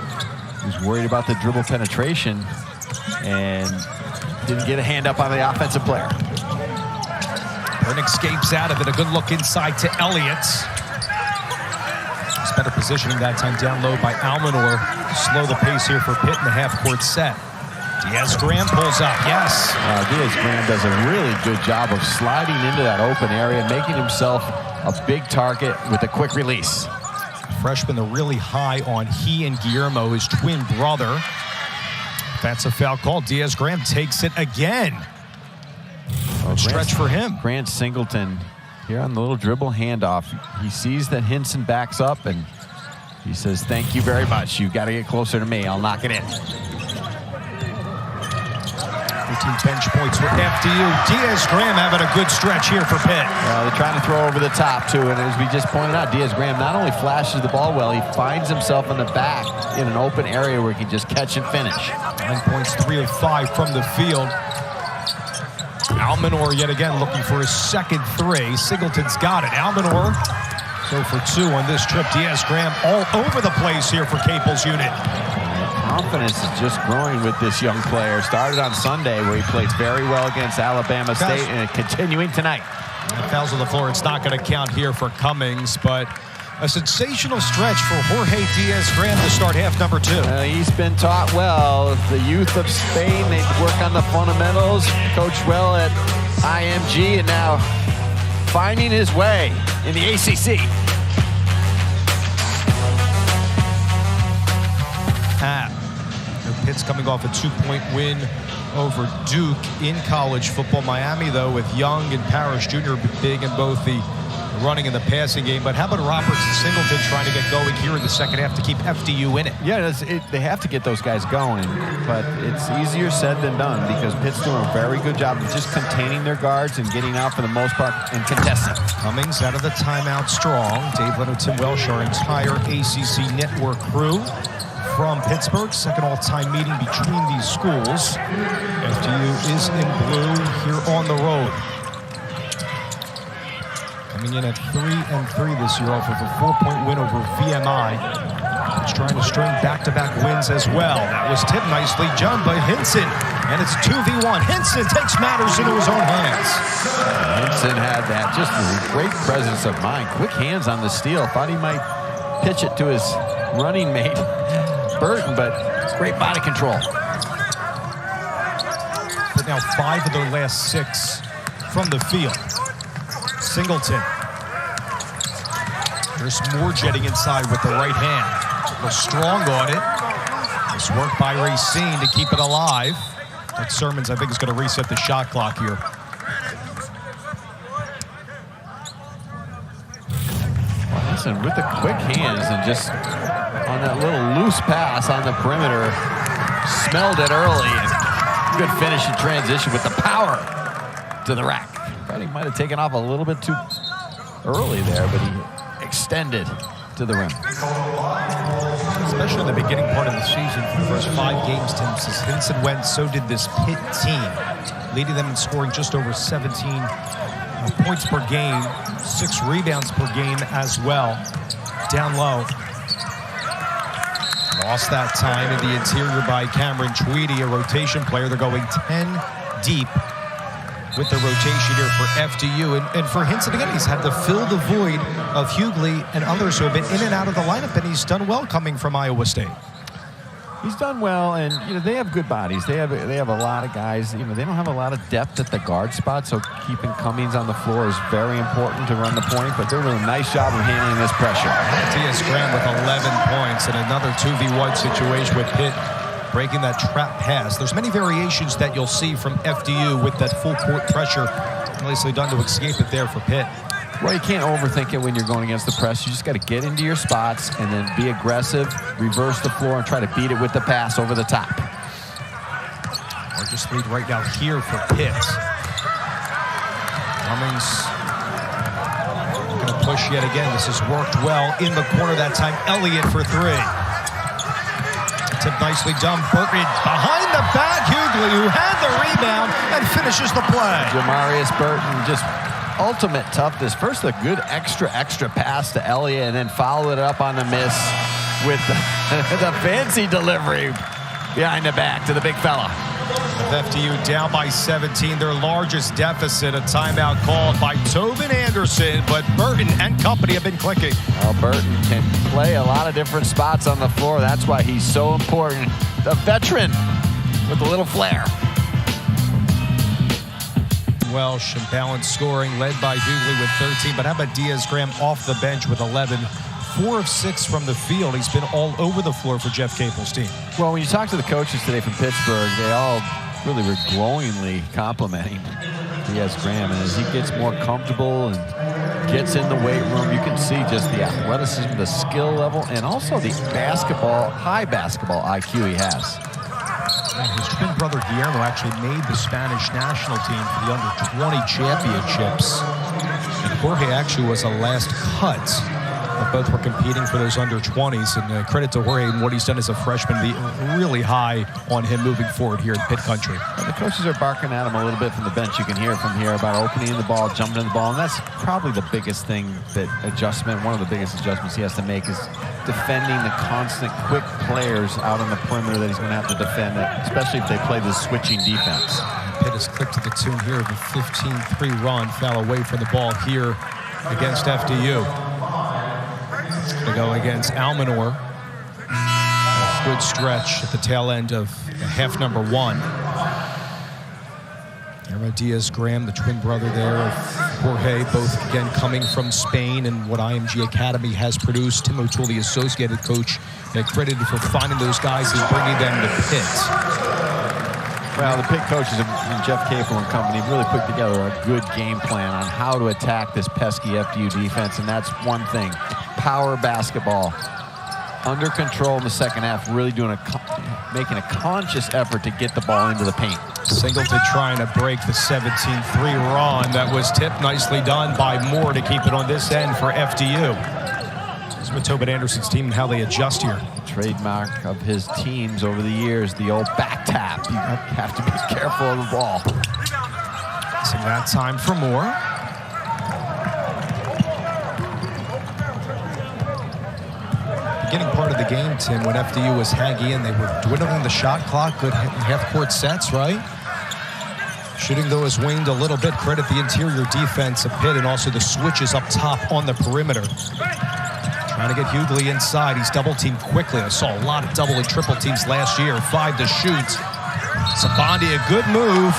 was worried about the dribble penetration and didn't get a hand up on the offensive player. Burton escapes out of it. A good look inside to Elliott. It's better positioning that time down low by Almanor. Slow the pace here for Pitt in the half-court set. Diaz-Graham pulls up, yes. Diaz-Graham does a really good job of sliding into that open area, making himself a big target with a quick release. Freshman are really high on he and Guillermo, his twin brother. That's a foul call. Diaz-Graham takes it again. Stretch for him. Grant Singleton here on the little dribble handoff. He sees that Hinson backs up and he says, thank you very much. You got to get closer to me. I'll knock it in. 15 bench points for FDU. Diaz-Graham having a good stretch here for Pitt. They're trying to throw over the top, too. And as we just pointed out, Diaz-Graham not only flashes the ball well, he finds himself in the back in an open area where he can just catch and finish. 9 points, 3 of 5 from the field. Almanor yet again looking for his second 3. Singleton's got it. Almanor go for 2 on this trip. Diaz-Graham all over the place here for Capel's unit. Confidence is just growing with this young player. Started on Sunday where he played very well against Alabama State and continuing tonight. Fouls on the floor. It's not going to count here for Cummings, but a sensational stretch for Jorge Diaz-Graham to start half number 2. He's been taught well. The youth of Spain, they work on the fundamentals, coached well at IMG, and now finding his way in the ACC. Pitt's coming off a 2-point win over Duke in college football. Miami, though, with Young and Parrish Jr. big in both the running and the passing game. But how about Roberts and Singleton trying to get going here in the second half to keep FDU in it? Yeah, they have to get those guys going, but it's easier said than done because Pitt's doing a very good job of just containing their guards and getting out for the most part and contesting. Cummings out of the timeout strong. Dave Leonard, Tim Welsh, our entire ACC network crew from Pittsburgh. Second all-time meeting between these schools. FDU is in blue here on the road. Coming in at 3-3 this year off of a 4-point win over VMI. It's trying to string back-to-back wins as well. That was tipped nicely done by Hinson, and it's 2v1. Hinson takes matters into his own hands. Hinson had that just a great presence of mind. Quick hands on the steal. Thought he might pitch it to his running mate, Burton, but great body control. But now 5 of their last 6 from the field. Singleton. There's more jetting inside with the right hand. They're strong on it. Nice work by Racine to keep it alive. That Sermons, I think, is going to reset the shot clock here. Well, listen, with the quick hands and just on that little loose pass on the perimeter, smelled it early. And good finish in transition with the power to the rack. Thought he might have taken off a little bit too early there, but he extended to the rim. Especially in the beginning part of the season, for the first 5 games, Tim, since Hinson went, so did this Pitt team, leading them in scoring just over 17 points per game, 6 rebounds per game as well. Down low. Lost that time in the interior by Cameron Tweedy, a rotation player. They're going 10 deep with the rotation here for FDU. And for Hinson, again, he's had to fill the void of Hugley and others who have been in and out of the lineup, and he's done well coming from Iowa State. He's done well, and they have good bodies. They have a lot of guys. They don't have a lot of depth at the guard spot, so keeping Cummings on the floor is very important to run the point, but they're doing a nice job of handling this pressure. Matthias Graham with 11 points and another 2v1 situation with Pitt breaking that trap pass. There's many variations that you'll see from FDU with that full court pressure. Nicely done to escape it there for Pitt. Well, you can't overthink it when you're going against the press. You just got to get into your spots and then be aggressive, reverse the floor, and try to beat it with the pass over the top. Largest lead right now here for Pitt. Cummings going to push yet again. This has worked well in the corner that time. Elliott for 3. Tip nicely done. Burton behind the back. Hugley, who had the rebound and finishes the play. Jamarius Burton just ultimate toughness. First, a good extra pass to Elliott, and then followed it up on the miss with the fancy delivery behind the back to the big fella. With FDU down by 17, their largest deficit, a timeout called by Tobin Anderson, but Burton and company have been clicking. Well, Burton can play a lot of different spots on the floor. That's why he's so important. The veteran with a little flair. Welsh and balanced scoring, led by Hugley with 13. But how about Diaz-Graham off the bench with 11? 4 of 6 from the field. He's been all over the floor for Jeff Capel's team. Well, when you talk to the coaches today from Pittsburgh, they all really were glowingly complimenting Diaz-Graham. And as he gets more comfortable and gets in the weight room, you can see just the athleticism, the skill level, and also the high basketball IQ he has. His twin brother Guillermo actually made the Spanish national team for the under-20 championships. And Jorge actually was a last cut. But both were competing for those under-20s. And credit to Jorge and what he's done as a freshman. Be really high on him moving forward here in Pitt country. And the coaches are barking at him a little bit from the bench. You can hear from here about opening the ball, jumping in the ball. And that's probably the biggest thing, one of the biggest adjustments he has to make is defending the constant quick players out on the perimeter that he's going to have to defend, especially if they play this switching defense. Pitt has clicked to the tune here of a 15-3 run. Foul away from the ball here against FDU. It's going to go against Almanor. A good stretch at the tail end of half number 1. Diaz-Graham, the twin brother there of Jorge, both again coming from Spain and what IMG Academy has produced. Tim O'Toole, the associated coach, credited for finding those guys and bringing them to Pitt. Well, the Pitt coaches and Jeff Capel and company really put together a good game plan on how to attack this pesky FDU defense, and that's one thing. Power basketball. Under control in the second half, really making a conscious effort to get the ball into the paint. Singleton trying to break the 17-3 run. That was tipped, nicely done by Moore to keep it on this end for FDU. This is with Tobin Anderson's team and how they adjust here. The trademark of his teams over the years, the old back tap. You have to be careful of the ball. So that time for Moore. Beginning part of the game, Tim, when FDU was hanging in, they were dwindling the shot clock, good half-court sets, right? Shooting, though, has waned a little bit. Credit the interior defense of Pitt and also the switches up top on the perimeter. Trying to get Hugley inside. He's double-teamed quickly. I saw a lot of double and triple teams last year. 5 to shoot. Sabandi, a good move.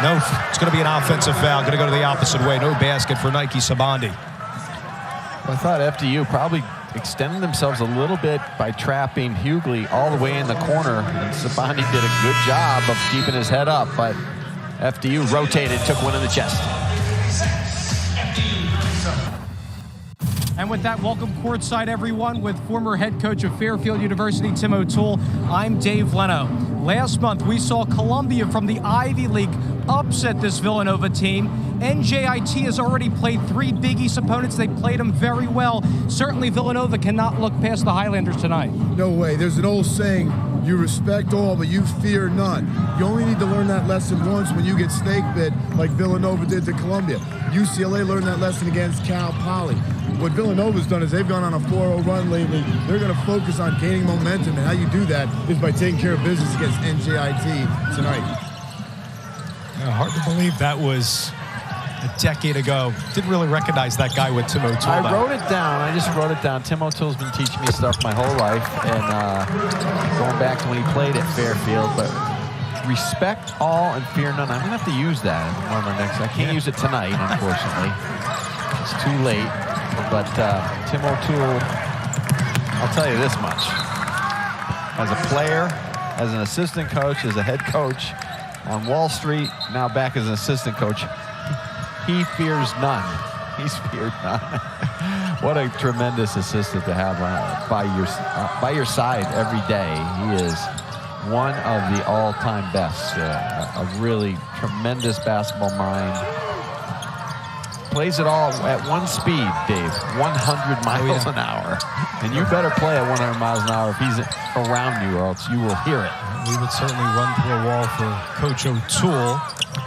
No, it's going to be an offensive foul. Going to go to the opposite way. No basket for Nike Sabandi. Well, I thought FDU probably extended themselves a little bit by trapping Hugley all the way in the corner. And Sabandi did a good job of keeping his head up, but FDU rotated, took one in the chest. And with that, welcome courtside, everyone, with former head coach of Fairfield University, Tim O'Toole. I'm Dave Leno. Last month, we saw Columbia from the Ivy League upset this Villanova team. NJIT has already played 3 Big East opponents. They played them very well. Certainly, Villanova cannot look past the Highlanders tonight. No way. There's an old saying, you respect all, but you fear none. You only need to learn that lesson once when you get snake bit like Villanova did to Columbia. UCLA learned that lesson against Cal Poly. What Villanova's done is they've gone on a 4-0 run lately. They're going to focus on gaining momentum, and how you do that is by taking care of business against NJIT tonight. Hard to believe that was a decade ago. Didn't really recognize that guy with Tim O'Toole. I wrote it down. I just wrote it down. Tim O'Toole's been teaching me stuff my whole life, and going back to when he played at Fairfield. But respect all and fear none. I'm going to have to use that in one of our next. I can't use it tonight, unfortunately. It's too late. But Tim O'Toole, I'll tell you this much. As a player, as an assistant coach, as a head coach on Wall Street, now back as an assistant coach, he fears none. He's feared none. What a tremendous assistant to have by your side every day. He is one of the all-time best. A really tremendous basketball mind. Plays it all at one speed, Dave, 100 miles an hour. And you better play at 100 miles an hour if he's around you, or else you will hear it. We would certainly run through a wall for Coach O'Toole.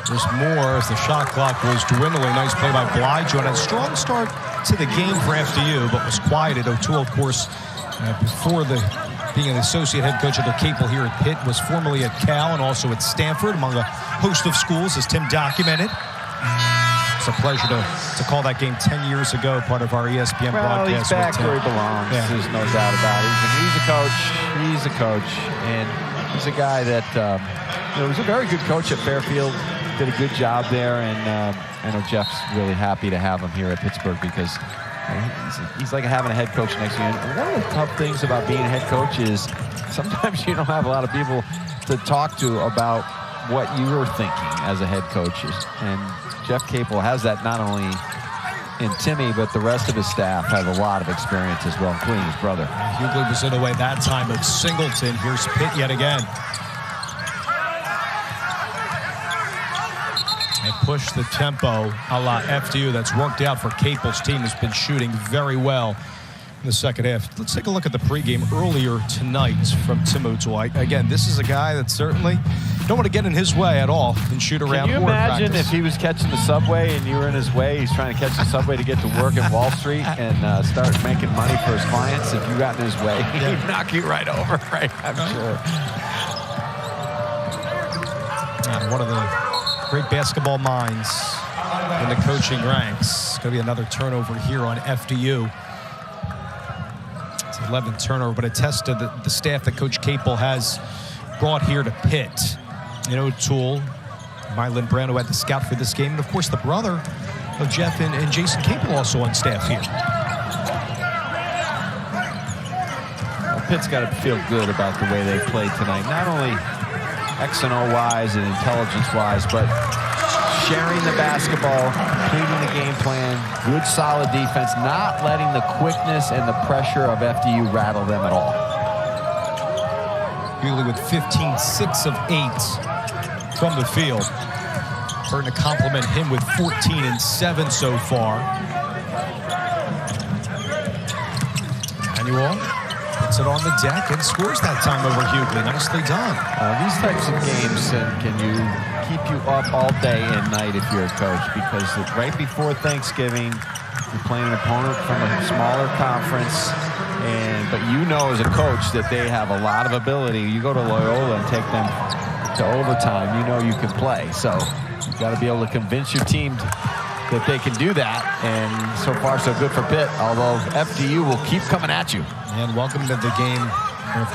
There's more as the shot clock was dwindling. Nice play by Blige. A strong start to the game for FDU, but was quieted. O'Toole, of course, before being an associate head coach under Capel here at Pitt, was formerly at Cal and also at Stanford, among a host of schools, as Tim documented. It's a pleasure to call that game 10 years ago, part of our ESPN broadcast. He's back where he belongs. Yeah. There's no doubt about it. He's a coach. He's a coach, and he's a guy that was a very good coach at Fairfield. Did a good job there, and I know Jeff's really happy to have him here at Pittsburgh because he's like having a head coach next to you. And one of the tough things about being a head coach is sometimes you don't have a lot of people to talk to about what you're thinking as a head coach, and Jeff Capel has that not only in Timmy, but the rest of his staff have a lot of experience as well, including his brother. Hugley was in the way that time of Singleton. Here's Pitt yet again. And push the tempo a la FDU. That's worked out for Capel's team. Has been shooting very well in the second half. Let's take a look at the pregame earlier tonight from Tim O'Toole. Again, this is a guy that certainly don't want to get in his way at all and shoot around. Can you imagine if he was catching the subway and you were in his way? He's trying to catch the subway to get to work at Wall Street and start making money for his clients. If you got in his way, he'd knock you right over, right? I'm sure. And one of the great basketball minds in the coaching ranks. It's going to be another turnover here on FDU. 11th turnover, but a test to the staff that Coach Capel has brought here to Pitt. O'Toole, Mylan Brando had the scout for this game, and of course the brother of Jeff and Jason Capel also on staff here. Well, Pitt's got to feel good about the way they played tonight. Not only X and O wise and intelligence wise, but sharing the basketball, completing the game plan, good solid defense, not letting the quickness and the pressure of FDU rattle them at all. Hugley with 15, 6 of 8 from the field. Burton to compliment him with 14 and 7 so far. Manuel puts it on the deck and scores that time over Hugley. Nicely done. These types of games can you keep you up all day and night if you're a coach, because right before Thanksgiving, you're playing an opponent from a smaller conference, but you know as a coach that they have a lot of ability. You go to Loyola and take them to overtime, you know you can play. So you've got to be able to convince your team that they can do that, and so far so good for Pitt, although FDU will keep coming at you. And welcome to the game,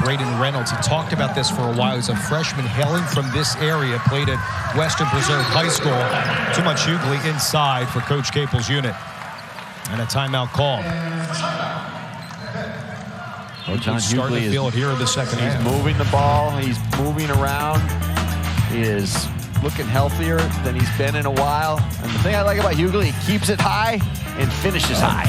Braden Reynolds. He talked about this for a while. He's a freshman hailing from this area, played at Western Preserve High School. Too much Hugley inside for Coach Capel's unit. And a timeout call. Well, John Hugley is field here in the second half. He's moving the ball. He's moving around. He is looking healthier than he's been in a while. And the thing I like about Hugley, he keeps it high and finishes high.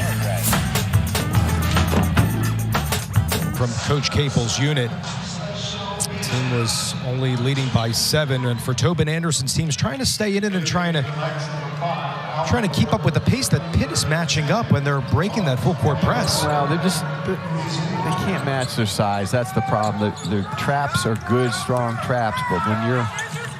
From Coach Capel's unit, the team was only leading by 7, and for Tobin Anderson's team's trying to stay in it and trying to keep up with the pace that Pitt is matching up when they're breaking that full court press. Well, they can't match their size. That's the problem. Their traps are good, strong traps, but when you're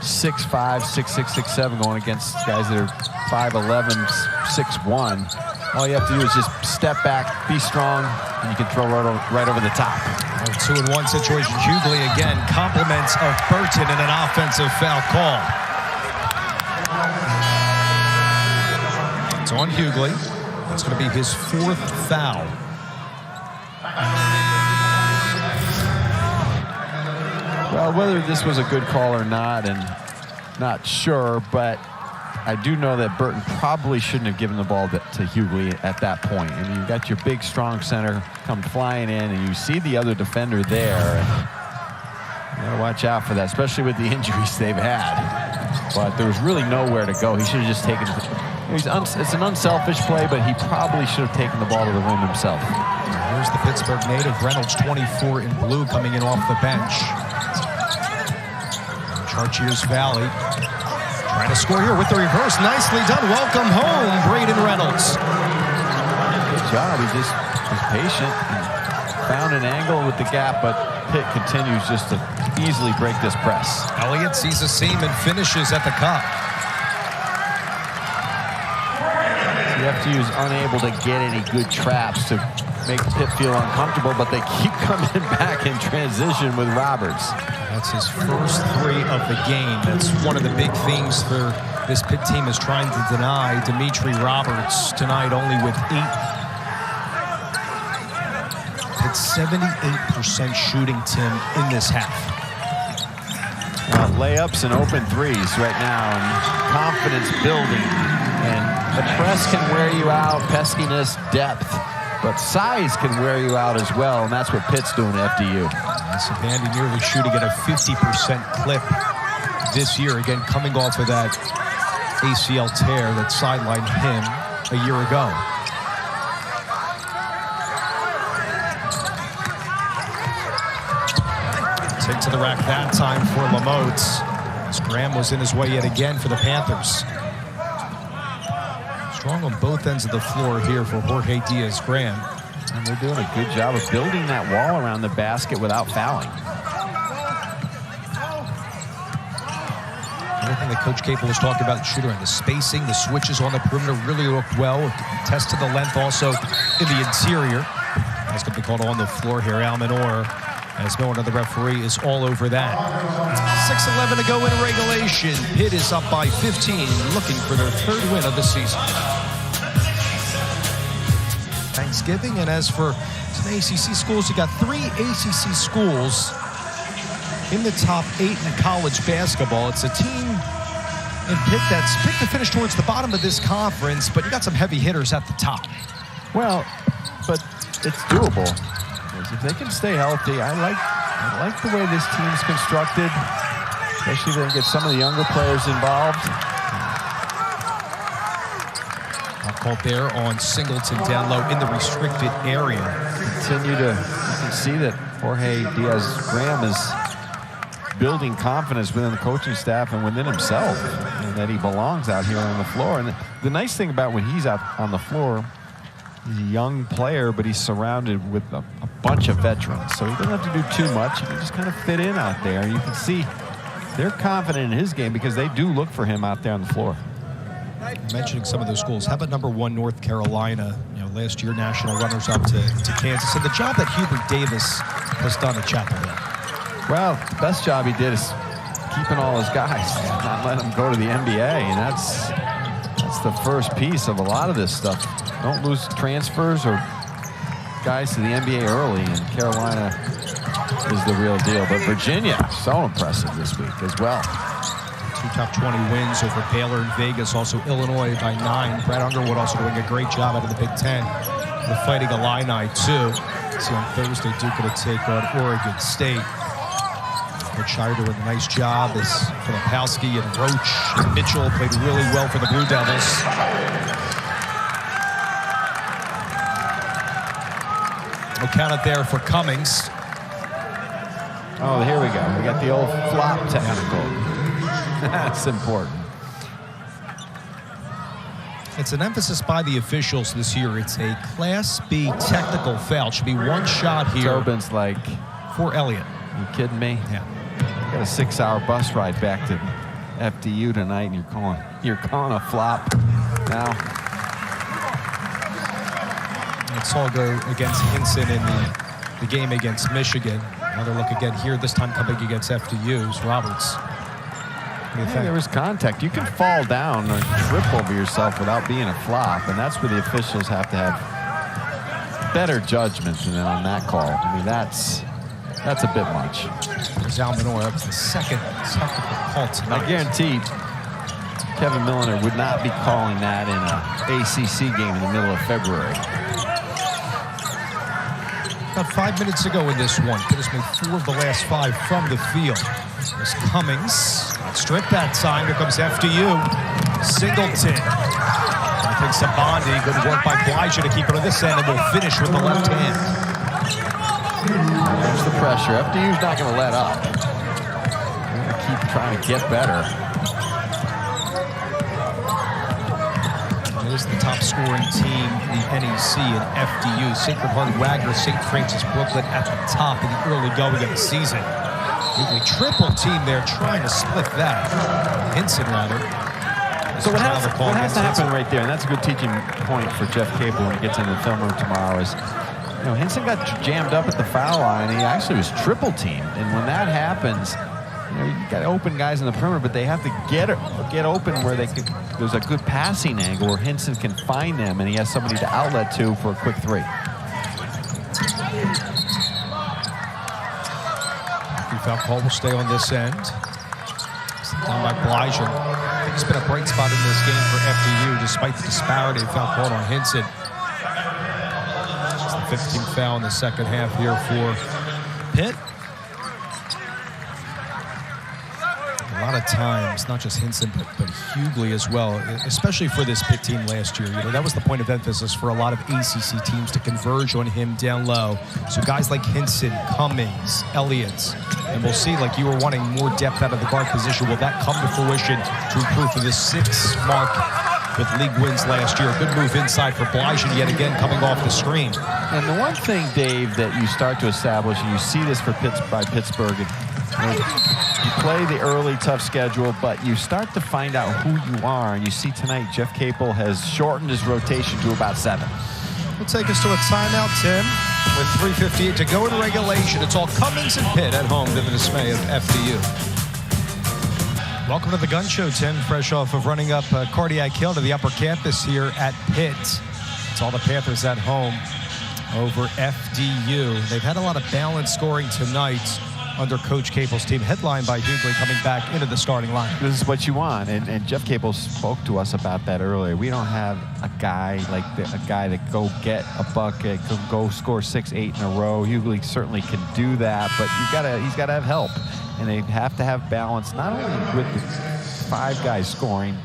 6'5", 6'6", 6'7", going against guys that are 5'11", 6'1", all you have to do is just step back, be strong, and you can throw right over the top. A 2-and-1 situation. Hugley again, compliments of Burton and an offensive foul call. It's on Hugley. It's going to be his 4th foul. Well, whether this was a good call or not, and not sure, but I do know that Burton probably shouldn't have given the ball to Hugley at that point. I mean, you've got your big, strong center come flying in, and you see the other defender there. And you got to watch out for that, especially with the injuries they've had. But there was really nowhere to go. He should have just taken it. It's an unselfish play, but he probably should have taken the ball to the rim himself. Here's the Pittsburgh native, Reynolds, 24 in blue, coming in off the bench. Chartiers Valley trying to score here with the reverse. Nicely done. Welcome home, Braden Reynolds. Good job. He just was patient and found an angle with the gap, but Pitt continues just to easily break this press. Elliott sees a seam and finishes at the cup. The FDU is unable to get any good traps to make Pitt feel uncomfortable, but they keep coming back in transition with Roberts. That's his first 3 of the game. That's one of the big themes for this Pitt team, is trying to deny Dimitri Roberts tonight, only with 8. Pitt's 78% shooting, Tim, in this half. Layups and open threes right now, and confidence building. And the press can wear you out, peskiness, depth, but size can wear you out as well, and that's what Pitt's doing to FDU. Savandi nearly shooting at a 50% clip this year, again coming off of that ACL tear that sidelined him a year ago. Take to the rack that time for Lamote. Graham was in his way yet again for the Panthers. Strong on both ends of the floor here for Jorge Diaz-Graham. And they're doing a good job of building that wall around the basket without fouling. Everything that Coach Capel was talking about, shooter and the spacing, the switches on the perimeter really looked well. Test to the length also in the interior. That's going to be called on the floor here. Al Minor, as no one other referee, is all over that. 6:11 to go in regulation. Pitt is up by 15, looking for their 3rd win of the season. Thanksgiving, and as for some ACC schools, you got 3 ACC schools in the top 8 in college basketball. It's a team in Pitt that's picked to finish towards the bottom of this conference, but you got some heavy hitters at the top. Well, but it's doable. If they can stay healthy, I like the way this team's constructed, especially if they can get some of the younger players involved. Called there on Singleton down low in the restricted area. You can see that Jorge Diaz-Graham is building confidence within the coaching staff and within himself, and that he belongs out here on the floor. And the nice thing about when he's out on the floor, he's a young player, but he's surrounded with a bunch of veterans. So he doesn't have to do too much. He can just kind of fit in out there. And you can see they're confident in his game because they do look for him out there on the floor. Mentioning some of those schools, how about #1 North Carolina? You know, last year national runners-up to Kansas, and the job that Hubert Davis has done at Chapel Hill. Well, the best job he did is keeping all his guys, not letting them go to the NBA, and that's the first piece of a lot of this stuff. Don't lose transfers or guys to the NBA early, and Carolina is the real deal. But Virginia, so impressive this week as well. 2 top 20 wins over Baylor and Vegas, also Illinois by 9. Brad Underwood also doing a great job out of the Big Ten. The Fighting Illini, too. See on Thursday, Duke going to take on Oregon State. Coach Shire doing a nice job as Filipowski and Roach and Mitchell played really well for the Blue Devils. No count it there for Cummings. Oh, here we go. We got the old flop technical. That's important. It's an emphasis by the officials this year. It's a Class B technical foul. Should be one shot here. Tobin's like, for Elliott. You kidding me? Yeah. Got a 6-hour bus ride back to FDU tonight, and you're calling a flop now. Let's all go against Hinson in the game against Michigan. Another look again here, this time coming against FDU's Roberts. Yeah, there was contact. You can fall down or trip over yourself without being a flop, and that's where the officials have to have better judgment than on that call. I mean, that's a bit much. There's Almanor. That was the second technical call tonight. I guarantee Kevin Milliner would not be calling that in an ACC game in the middle of February. About 5 minutes ago in this one, Pitt has made 4 of the last 5 from the field. There's Cummings. Stripped that time. Here comes FDU. Singleton. I think Sabandi. Good work by Blige to keep it on this end, and we'll finish with the left hand. There's the pressure. FDU's not going to let up. They're going to keep trying to get better. It is the top scoring team in the NEC in FDU. Sacred Heart, Wagner, St. Francis, Brooklyn at the top in the early going of the season. Hugley triple team there trying to split that. Hinson, rather. So what has to happen right there, and that's a good teaching point for Jeff Capel when he gets into the film room tomorrow, is Hinson got jammed up at the foul line. He actually was triple teamed, and when that happens, you got open guys in the perimeter, but they have to get open where there's a good passing angle where Hinson can find them, and he has somebody to outlet to for a quick 3. Foul call will stay on this end. Down by Blige. I think it's been a bright spot in this game for FDU despite the disparity. Foul called on Hinson. It's the 15th foul in the second half here for Pitt. A lot of times, not just Hinson, but Hugley as well, especially for this Pitt team last year. That was the point of emphasis for a lot of ACC teams to converge on him down low. So guys like Hinson, Cummings, Elliott, and we'll see, like you were wanting more depth out of the guard position. Will that come to fruition to improve for this 6 mark with league wins last year? Good move inside for Blige yet again coming off the screen. And the one thing, Dave, that you start to establish, and you see this for Pittsburgh, you play the early tough schedule, but you start to find out who you are. And you see tonight, Jeff Capel has shortened his rotation to about 7. We'll take us to a timeout, Tim, with 3:58 to go in regulation. It's all Cummings and Pitt at home to the dismay of FDU. Welcome to the Gun Show, Tim. Fresh off of running up Cardiac Hill to the upper campus here at Pitt. It's all the Panthers at home over FDU. They've had a lot of balanced scoring tonight. under Coach Capel's team, headlined by Hugley coming back into the starting line. This is what you want, and Jeff Capel spoke to us about that earlier. We don't have a guy that go get a bucket, can go score 6, 8 in a row. Hugley certainly can do that, but he's got to have help, and they have to have balance, not only with the 5 guys scoring,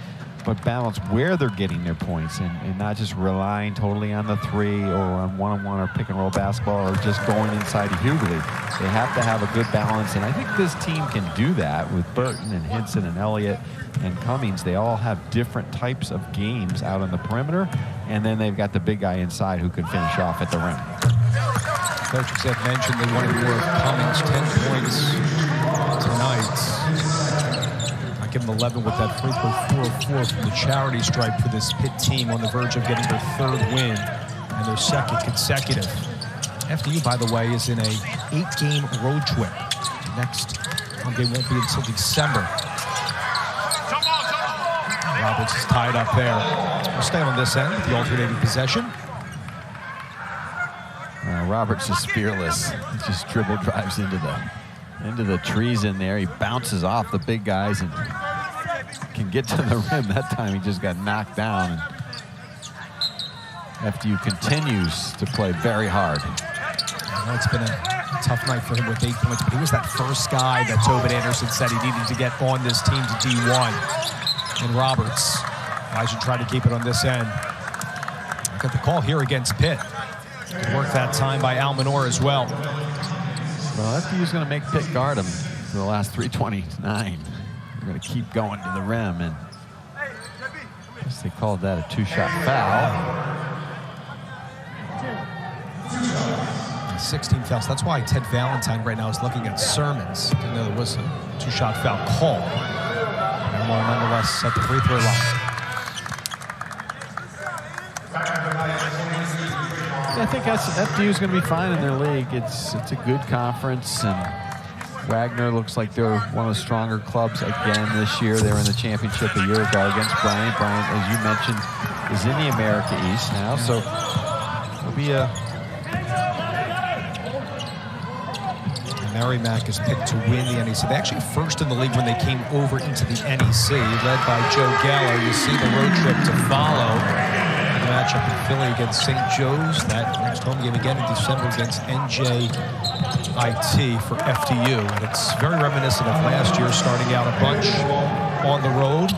but balance where they're getting their points, and not just relying totally on the 3 or on one-on-one or pick-and-roll basketball or just going inside to Hugley. They have to have a good balance, and I think this team can do that with Burton and Hinson and Elliott and Cummings. They all have different types of games out on the perimeter, and then they've got the big guy inside who can finish off at the rim. Coach Jeff mentioned they wanted more of Cummings, 10 points tonight. Give them 11 with that free throw, 4 from the charity stripe for this Pitt team on the verge of getting their 3rd win and their 2nd consecutive. FDU, by the way, is in a 8-game road trip. Next home game won't be until December. Roberts is tied up there. We'll stay on this end with the alternating possession. Roberts is fearless. He just dribble drives into the trees in there. He bounces off the big guys and can get to the rim. That time he just got knocked down. And FDU continues to play very hard. Well, it's been a tough night for him with 8 points, but he was that first guy that Tobin Anderson said he needed to get on this team to D1. And Roberts, I should try to keep it on this end. Got the call here against Pitt. Good work that time by Almanor as well. Well, FDU's going to make Pitt guard him for the last 3:29. They're going to keep going to the rim, and I guess they called that a 2-shot foul. 16 fouls. That's why Ted Valentine right now is looking at sermons. Didn't know there was a 2-shot foul call. Almanor nonetheless at the free throw line. I think FDU is going to be fine in their league. It's a good conference, and Wagner looks like they're one of the stronger clubs again this year. They were in the championship a year ago against Bryant. Bryant, as you mentioned, is in the America East now, so it'll be a... Merrimack is picked to win the NEC. They're actually first in the league when they came over into the NEC, led by Joe Gallo. You see the road trip to follow. Matchup in Philly against St. Joe's. That next home game again in December against NJIT for FDU. And it's very reminiscent of last year, starting out a bunch on the road.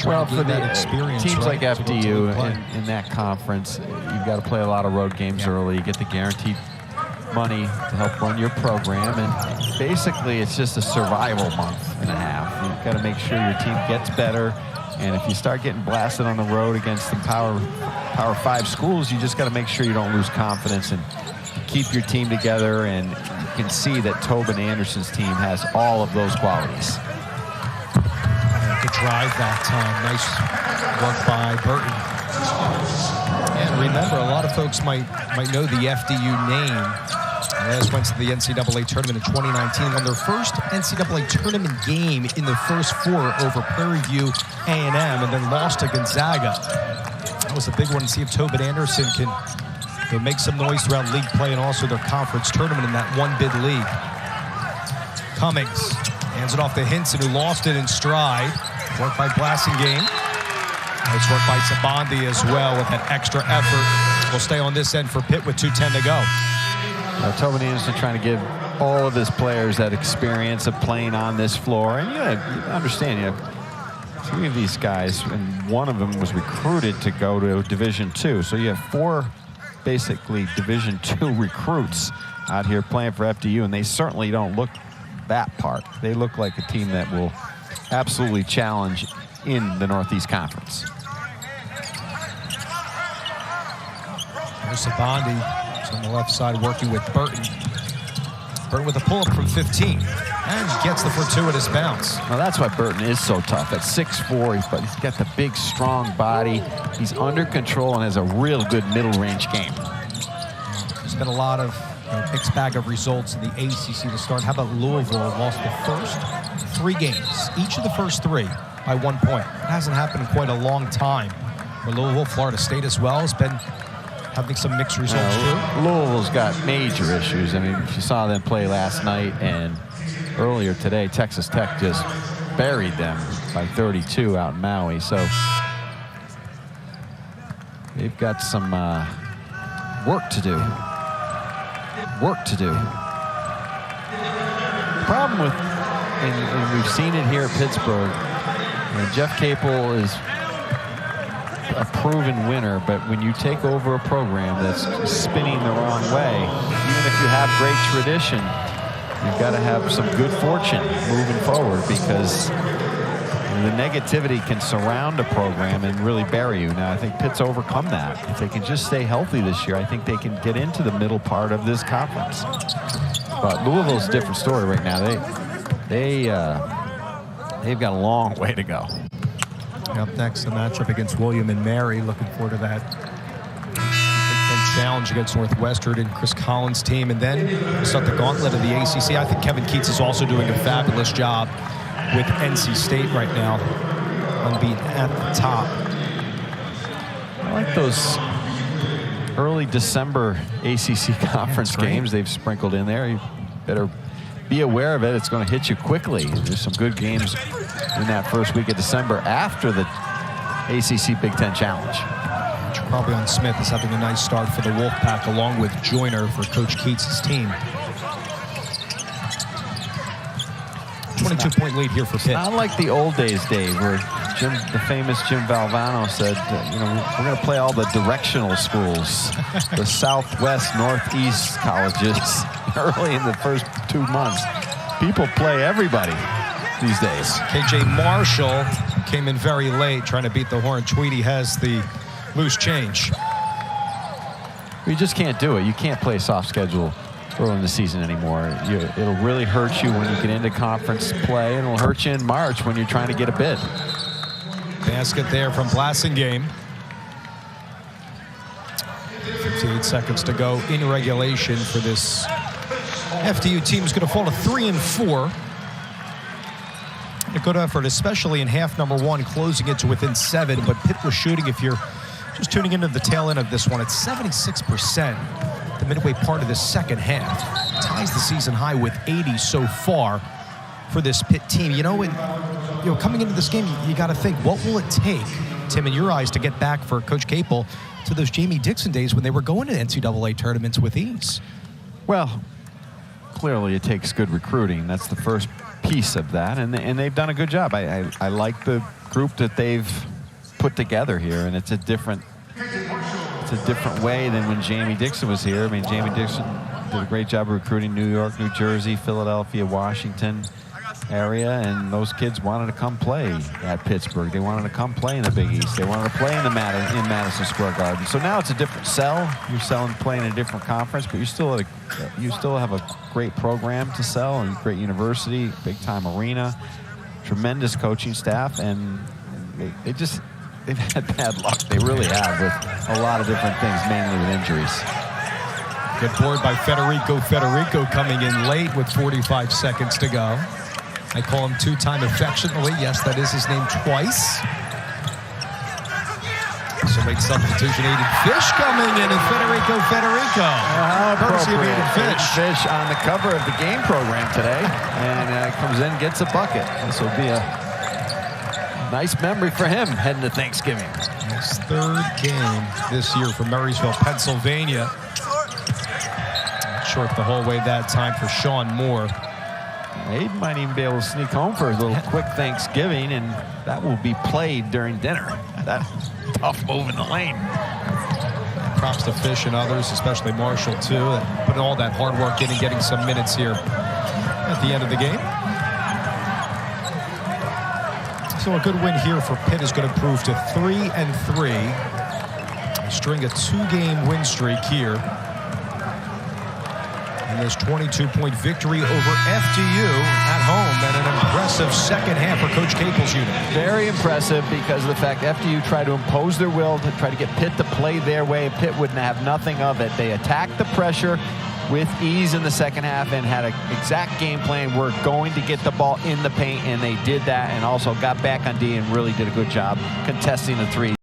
Well, for that experience, teams like FDU in that conference, you've got to play a lot of road games early. You get the guaranteed money to help run your program, and basically it's just a survival month and a half. You've got to make sure your team gets better. And if you start getting blasted on the road against the Power 5 schools, you just got to make sure you don't lose confidence and keep your team together. And you can see that Tobin Anderson's team has all of those qualities. Good drive that time. Nice work by Burton. And remember, a lot of folks might know the FDU name. They just went to the NCAA tournament in 2019, won their first NCAA tournament game in the first 4 over Prairie View A&M, and then lost to Gonzaga. That was a big one to see if Tobin Anderson can make some noise throughout league play and also their conference tournament in that one-bid league. Cummings hands it off to Hinson, who lost it in stride. Work by Blassingame. Nice work by Sabandi as well with that extra effort. We'll stay on this end for Pitt with 2:10 to go. Tobin Anderson trying to give all of his players that experience of playing on this floor. And you understand, 3 of these guys, and one of them was recruited to go to Division II. So you have 4 basically Division II recruits out here playing for FDU, and they certainly don't look that part. They look like a team that will absolutely challenge in the Northeast Conference. There's Sabandi on the left side working with Burton. Burton with a pull-up from 15. And he gets the fortuitous bounce. Well, that's why Burton is so tough. At 6'4", but he's got the big, strong body. He's under control and has a real good middle-range game. There's been a lot of mixed bag of results in the ACC to start. How about Louisville? Lost the first 3 games, each of the first 3 by 1 point. It hasn't happened in quite a long time. For Louisville, Florida State as well has been having some mixed results too. Louisville's got major issues. I mean, if you saw them play last night and earlier today, Texas Tech just buried them by 32 out in Maui. So they've got some work to do. The problem with, and we've seen it here at Pittsburgh, Jeff Capel is a proven winner, but when you take over a program that's spinning the wrong way, even if you have great tradition, you've got to have some good fortune moving forward, because the negativity can surround a program and really bury you. Now, I think Pitt's overcome that. If they can just stay healthy this year, I think they can get into the middle part of this conference. But Louisville's a different story right now. They've got a long way to go. Up next, the matchup against William and Mary. Looking forward to that challenge against Northwestern and Chris Collins' team. And then we start the gauntlet of the ACC. I think Kevin Keats is also doing a fabulous job with NC State right now, unbeaten at the top. I like those early December ACC conference games they've sprinkled in there. You better be aware of it. It's going to hit you quickly. There's some good games in that first week of December after the ACC Big Ten Challenge. Probably on Smith is having a nice start for the Wolfpack, along with Joyner for Coach Keats' team. 22-point lead here for Pitt. Not like the old days, Dave, where the famous Jim Valvano said, we're going to play all the directional schools, the Southwest, Northeast colleges early in the first 2 months. People play everybody these days. KJ Marshall came in very late trying to beat the horn. Tweedy has the loose change. You just can't do it. You can't play soft schedule early in the season anymore. It'll really hurt you when you get into conference play, and it'll hurt you in March when you're trying to get a bid. Basket there from Blassingame. 58 seconds to go in regulation for this FDU team. Is going to fall to 3-4. A good effort, especially in half number one, closing it to within 7. But Pitt was shooting, if you're just tuning into the tail end of this one, it's 76%. The midway part of the second half ties the season high with 80 so far for this Pitt team. Coming into this game, you got to think, what will it take, Tim, in your eyes, to get back for Coach Capel to those Jamie Dixon days when they were going to NCAA tournaments with ease? Well, clearly it takes good recruiting. That's the first piece of that, and they've done a good job. I like the group that they've put together here, and it's a different way than when Jamie Dixon was here. I mean, Jamie Dixon did a great job of recruiting New York, New Jersey, Philadelphia, Washington area, and those kids wanted to come play at Pittsburgh. They wanted to come play in the Big East. They wanted to play in Madison Square Garden. So now it's a different sell. You're playing in a different conference, but you still have a great program to sell, and great university, big time arena, tremendous coaching staff, and they've had bad luck. They really have, with a lot of different things, mainly with injuries. Good board by Federico. Federico coming in late with 45 seconds to go. I call him two-time affectionately. Yes, that is his name twice. So late substitution. Aiden Fish coming in, and Federico. Courtesy of Aiden Fish on the cover of the game program today, and comes in, gets a bucket. This will be a nice memory for him heading to Thanksgiving. His third game this year for Marysville, Pennsylvania. Short the whole way that time for Sean Moore. Aiden might even be able to sneak home for a little quick Thanksgiving, and that will be played during dinner. That tough move in the lane. Props to Fish and others, especially Marshall, too, that put all that hard work in and getting some minutes here at the end of the game. So a good win here for Pitt is going to prove to 3-3. A string a 2-game win streak here. And this 22-point victory over FDU at home, and an impressive second half for Coach Capel's unit. Very impressive, because of the fact FDU tried to impose their will to try to get Pitt to play their way. Pitt wouldn't have nothing of it. They attacked the pressure with ease in the second half and had an exact game plan. We're going to get the ball in the paint, and they did that, and also got back on D and really did a good job contesting the three.